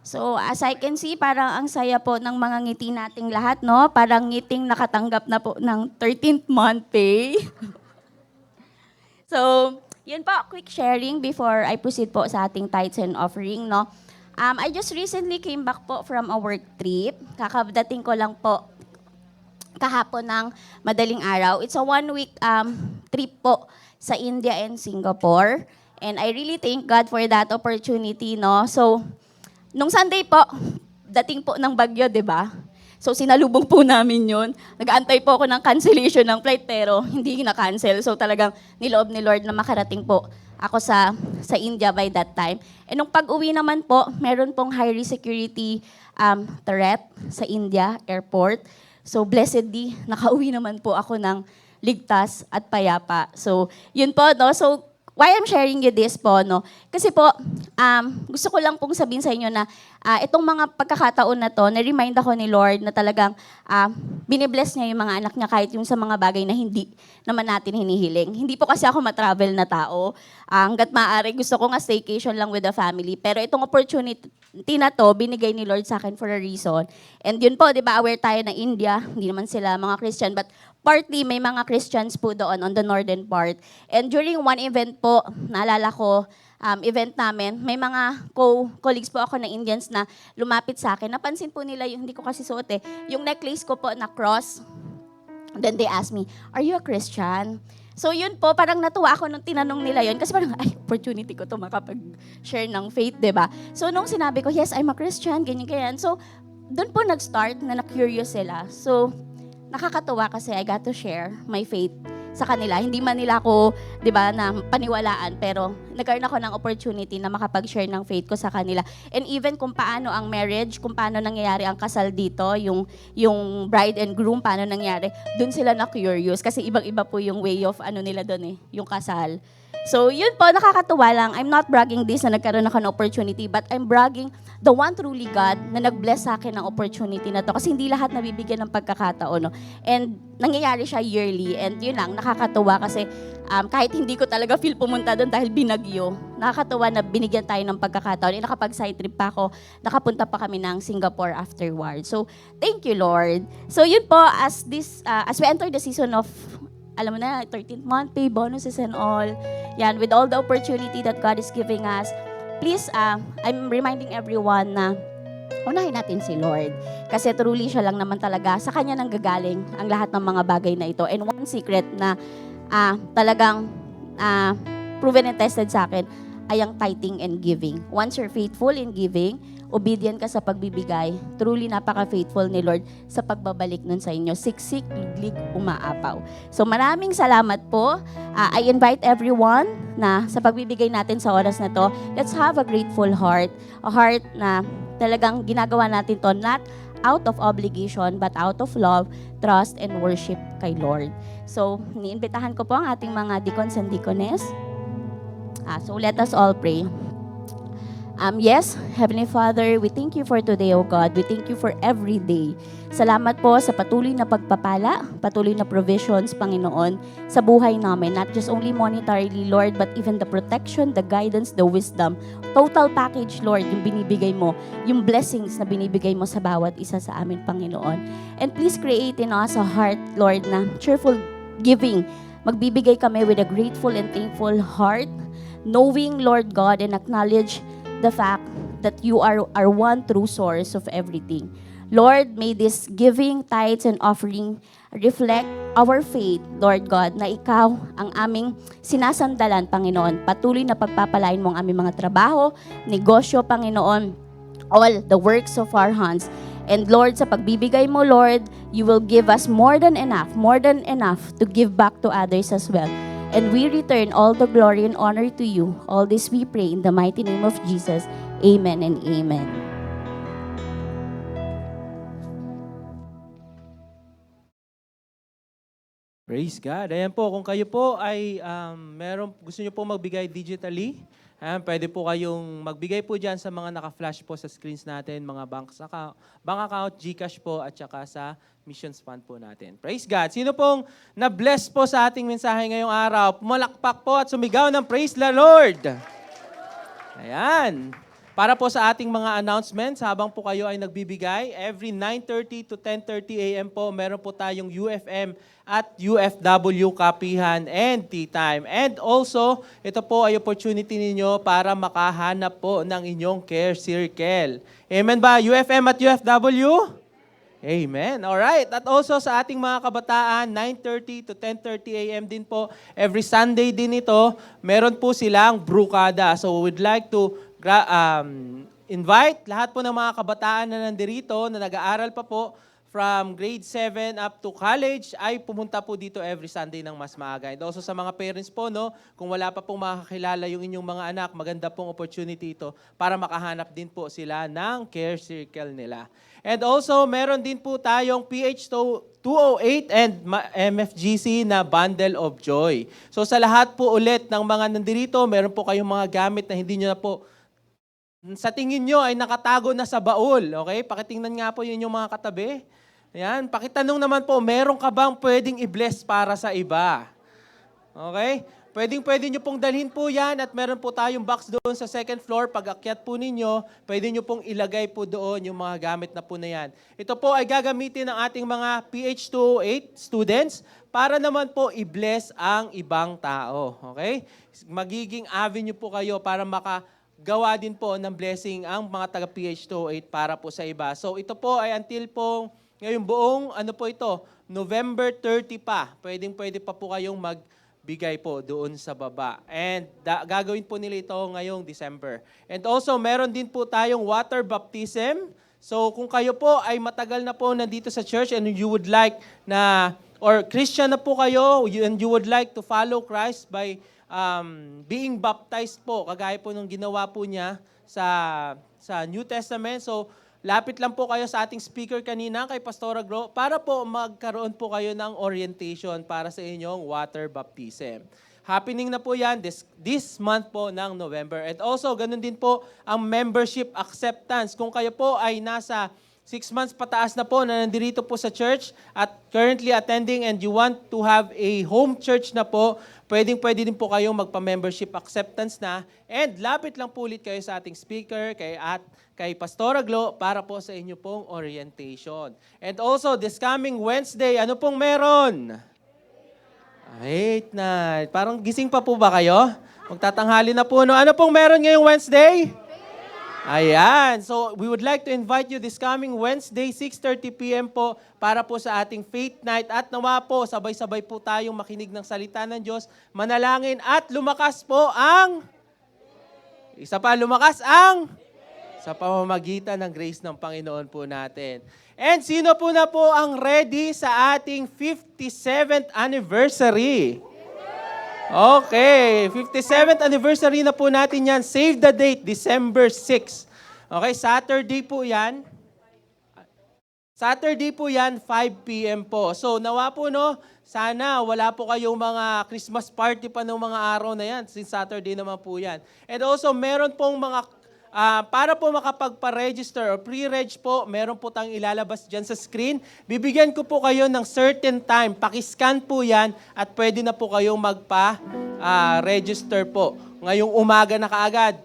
So, as I can see, parang ang saya po ng mga ngiti nating lahat, no? Parang ngiting nakatanggap na po ng 13th month pay. So, yun po, quick sharing before I proceed po sa ating tithes and offering, no? I just recently came back po from a work trip. Kakadating ko lang po kahapon ng madaling araw. It's a 1-week trip po sa India and Singapore. And I really thank God for that opportunity, no? So, nung Sunday po, dating po ng bagyo, di ba? So sinalubong po namin yun. Nag-aantay po ako ng cancellation ng flight pero hindi na-cancel. So talagang niloob ni Lord na makarating po ako sa India by that time. And nung pag-uwi naman po, meron pong high risk security threat sa India airport. So blessedly, nakauwi naman po ako ng ligtas at payapa. So yun po, no? So why I'm sharing you this po, no? Kasi po, gusto ko lang pong sabihin sa inyo na itong mga pagkakataon na to, na-remind ako ni Lord na talagang binibless niya yung mga anak niya kahit yung sa mga bagay na hindi naman natin hinihiling. Hindi po kasi ako matravel na tao. Hanggat maaari, gusto ko nga staycation lang with the family. Pero itong opportunity na to, binigay ni Lord sa akin for a reason. And yun po, di ba, aware tayo na India, hindi naman sila mga Christian, but partly may mga Christians po doon on the northern part. And during one event po, naalala ko, event namin, may mga colleagues po ako na Indians na lumapit sa akin. Napansin po nila, yung, hindi ko kasi suot yung necklace ko po na cross. Then they asked me, are you a Christian? So yun po, parang natuwa ako nung tinanong nila yun. Kasi parang, ay, opportunity ko to makapag-share ng faith, diba? So nung sinabi ko, yes, I'm a Christian, ganyan. So doon po nag-start na na-curious sila. So nakakatuwa kasi I got to share my faith sa kanila. Hindi man nila ako, di ba, na paniwalaan, pero nagkaroon ako ng opportunity na makapag-share ng faith ko sa kanila. And even kung paano ang marriage, kung paano nangyayari ang kasal dito, yung bride and groom, paano nangyari, dun sila na-curious. Kasi ibang-iba po yung way of nila dun yung kasal. So, yun po, nakakatuwa lang. I'm not bragging this na nagkaroon ako ng opportunity, but I'm bragging the one truly God na nag-bless sa akin ng opportunity na to. Kasi hindi lahat nabibigyan ng pagkakataon. No? And nangyayari siya yearly. And yun lang, nakakatuwa kasi kahit hindi ko talaga feel pumunta doon dahil binagyo, nakakatuwa na binigyan tayo ng pagkakataon. Nakapag-side trip pa ako, nakapunta pa kami ng Singapore afterward. So, thank you, Lord. So, yun po, as we enter the season of alam mo na, 13th month pay, bonuses and all. Yan, with all the opportunity that God is giving us, please, I'm reminding everyone na unahin natin si Lord. Kasi truly siya lang naman talaga, sa Kanya nang gagaling ang lahat ng mga bagay na ito. And one secret na talagang proven and tested sa akin ay ang tithing and giving. Once you're faithful in giving, obedient ka sa pagbibigay, truly napaka-faithful ni Lord sa pagbabalik nun sa inyo. Siksik, liglig, umaapaw. So maraming salamat po. I invite everyone na sa pagbibigay natin sa oras na to, let's have a grateful heart. A heart na talagang ginagawa natin to not out of obligation, but out of love, trust, and worship kay Lord. So, niimbitahan ko po ang ating mga deacons and deaconess. So let us all pray. Yes, Heavenly Father, we thank you for today, O God. We thank you for every day. Salamat po sa patuloy na pagpapala, patuloy na provisions, Panginoon, sa buhay namin. Not just only monetarily, Lord, but even the protection, the guidance, the wisdom. Total package, Lord, yung binibigay mo, yung blessings na binibigay mo sa bawat isa sa amin, Panginoon. And please create in us a heart, Lord, na cheerful giving. Magbibigay kami with a grateful and thankful heart, knowing, Lord God, and acknowledge the fact that you are our one true source of everything. Lord, may this giving, tithes, and offering reflect our faith, Lord God, na Ikaw ang aming sinasandalan, Panginoon. Patuloy na pagpapalain mo ang aming mga trabaho, negosyo, Panginoon, all the works of our hands. And Lord, sa pagbibigay mo, Lord, you will give us more than enough to give back to others as well. And we return all the glory and honor to you. All this we pray in the mighty name of Jesus. Amen and amen. Praise God. Ayan po, kung kayo po ay gusto nyo po magbigay digitally, pwede po kayong magbigay po dyan sa mga naka-flash po sa screens natin, mga bank account, GCash po, at saka sa missions fund po natin. Praise God. Sino pong na-bless po sa ating mensahe ngayong araw? Pumalakpak po at sumigaw ng Praise the Lord. Ayan. Para po sa ating mga announcements, habang po kayo ay nagbibigay, every 9:30 to 10:30 a.m. po, meron po tayong UFM at UFW kapihan and tea time. And also, ito po ay opportunity ninyo para makahanap po ng inyong care circle. Amen ba? UFM at UFW? Amen. Alright. At also sa ating mga kabataan, 9:30 to 10:30 a.m. din po. Every Sunday din ito, meron po silang brukada. So we'd like to invite lahat po ng mga kabataan na nandirito, na nag-aaral pa po, from grade 7 up to college ay pumunta po dito every Sunday ng mas maaga. And also sa mga parents po, no, kung wala pa pong makakilala yung inyong mga anak, maganda pong opportunity ito para makahanap din po sila ng care circle nila. And also, meron din po tayong PH208 and MFGC na Bundle of Joy. So sa lahat po ulit ng mga nandirito, meron po kayong mga gamit na hindi nyo na po sa tingin nyo ay nakatago na sa baul. Okay? Pakitingnan nga po yun yung mga katabi. Ayan. Pakitanong naman po, meron ka bang pwedeng i-bless para sa iba? Okay? Pwede nyo pong dalhin po yan at meron po tayong box doon sa second floor. Pag akyat po ninyo, pwede nyo pong ilagay po doon yung mga gamit na po na yan. Ito po ay gagamitin ng ating mga PH208 students para naman po i-bless ang ibang tao. Okay? Magiging avenue po kayo para makagawa din po ng blessing ang mga taga PH208 para po sa iba. So ito po ay until po ngayong buong, November 30 pa. Pwede pa po kayong magbigay po doon sa baba. And gagawin po nila ito ngayong December. And also, meron din po tayong water baptism. So kung kayo po ay matagal na po nandito sa church and you would like na, or Christian na po kayo, and you would like to follow Christ by being baptized po, kagaya po nung ginawa po niya sa New Testament. So, lapit lang po kayo sa ating speaker kanina, kay Pastora Gro, para po magkaroon po kayo ng orientation para sa inyong water baptism. Happening na po yan this month po ng November. And also, ganun din po ang membership acceptance. Kung kayo po ay nasa 6 months pataas na po na nandirito po sa church at currently attending and you want to have a home church na po, pwede din po kayong magpa-membership acceptance na. And lapit lang po ulit kayo sa ating speaker, kay Pastora Glo, para po sa inyo pong orientation. And also, this coming Wednesday, ano pong meron? Wait na. Parang gising pa po ba kayo? Magtatanghali na po. No? Ano pong meron ngayong Wednesday? Ayan. So, we would like to invite you this coming Wednesday, 6:30 p.m. po, para po sa ating Faith Night. At nawa po, sabay-sabay po tayong makinig ng salita ng Diyos, manalangin at lumakas po sa pamamagitan ng grace ng Panginoon po natin. And sino po na po ang ready sa ating 57th anniversary? Okay, 57th anniversary na po natin yan. Save the date, December 6. Okay, Saturday po yan. 5 p.m. po. So, nawa po, no, sana wala po kayong mga Christmas party pa ng mga araw na yan. Since Saturday naman po yan. And also, meron pong mga para po makapagpa-register o pre-reg po, meron po tayong ilalabas dyan sa screen. Bibigyan ko po kayo ng certain time. Pakiscan po yan at pwede na po kayong magpa-register po. Ngayong umaga na kaagad.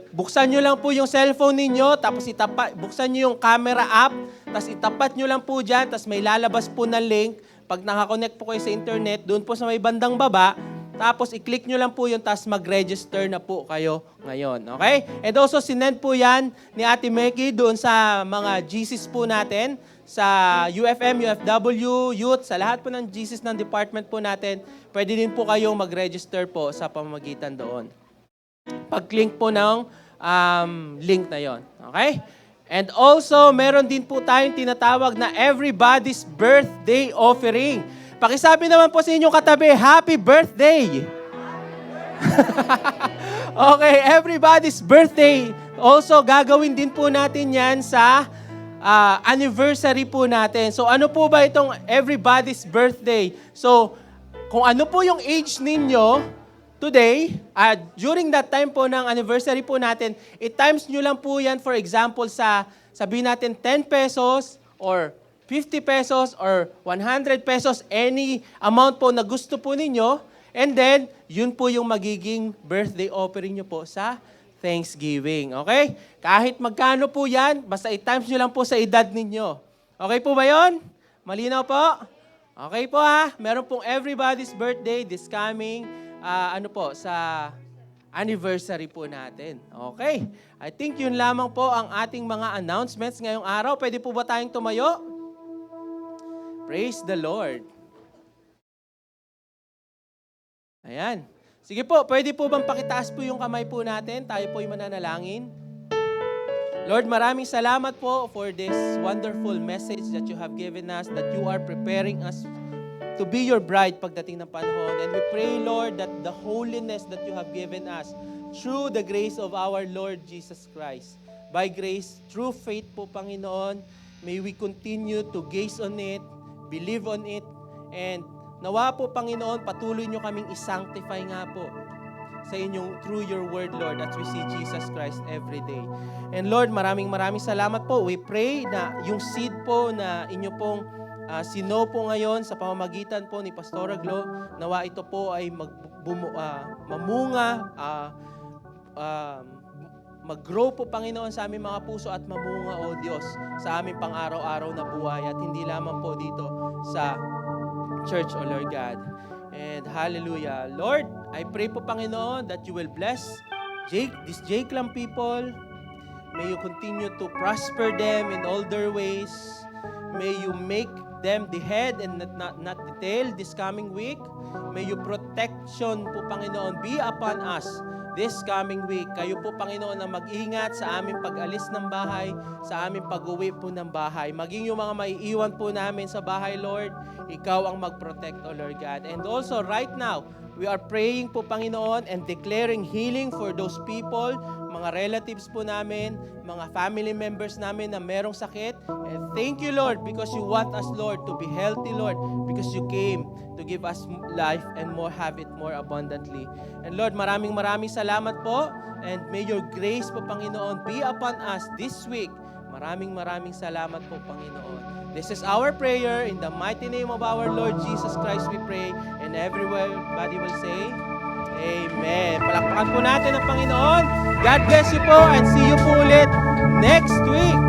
Buksan nyo lang po yung cellphone ninyo, tapos buksan nyo yung camera app, tapos itapat nyo lang po dyan, tapos may lalabas po na link. Pag nakakonect po kayo sa internet, doon po sa may bandang baba, tapos i-click nyo lang po yun, tapos mag-register na po kayo ngayon. Okay? And also, sinend po yan ni Ate Meki doon sa mga GCs po natin, sa UFM, UFW, Youth, sa lahat po ng GCs ng department po natin, pwede din po kayong mag-register po sa pamamagitan doon. Pag-click po ng link na yon. Okay? And also, meron din po tayong tinatawag na Everybody's Birthday Offering. Pakisabi naman po sa inyong katabi, Happy Birthday! Okay, everybody's birthday. Also, gagawin din po natin yan sa anniversary po natin. So, ano po ba itong everybody's birthday? So, kung ano po yung age ninyo today, during that time po ng anniversary po natin, i-times nyo lang po yan, for example, sabihin natin 10 pesos or 50 pesos or 100 pesos, any amount po na gusto po ninyo. And then, yun po yung magiging birthday offering nyo po sa Thanksgiving. Okay? Kahit magkano po yan, basta i-times nyo lang po sa edad ninyo. Okay po ba yun? Malinaw po? Okay po ha? Meron pong everybody's birthday this coming, sa anniversary po natin. Okay? I think yun lamang po ang ating mga announcements ngayong araw. Pwede po ba tayong tumayo? Praise the Lord. Ayan. Sige po, pwede po bang pakitaas po yung kamay po natin? Tayo po yung mananalangin. Lord, maraming salamat po for this wonderful message that you have given us, that you are preparing us to be your bride pagdating ng panahon. And we pray, Lord, that the holiness that you have given us through the grace of our Lord Jesus Christ, by grace, through faith po, Panginoon, may we continue to gaze on it, believe on it, and nawa po, Panginoon, patuloy nyo kaming isanctify nga po sa inyong, through your word, Lord, as we see Jesus Christ every day. And Lord, maraming salamat po. We pray na yung seed po na inyo pong sinow po ngayon sa pamamagitan po ni Pastora Glo, nawa ito po ay mamunga, mag-grow po, Panginoon, sa aming mga puso at mamunga, O Diyos, sa aming pang-araw-araw na buhay at hindi lamang po dito sa church, O Lord God. And hallelujah. Lord, I pray po, Panginoon, that you will bless these Jake-Lam people. May you continue to prosper them in all their ways. May you make them the head and not the tail this coming week. May your protection po, Panginoon, be upon us this coming week. Kayo po, Panginoon, na mag-ingat sa aming pag-alis ng bahay, sa aming pag-uwi po ng bahay. Maging yung mga maiiwan po namin sa bahay, Lord, ikaw ang mag-protect, O Lord God. And also, right now, we are praying po, Panginoon, and declaring healing for those people, mga relatives po namin, mga family members namin na merong sakit. And thank you, Lord, because you want us, Lord, to be healthy, Lord, because you came to give us life and have it more abundantly. And Lord, maraming salamat po, and may your grace po, Panginoon, be upon us this week. Maraming salamat po, Panginoon. This is our prayer in the mighty name of our Lord Jesus Christ we pray, and everybody will say, Amen. Palakpakan po natin ang Panginoon. God bless you po, and see you po ulit next week.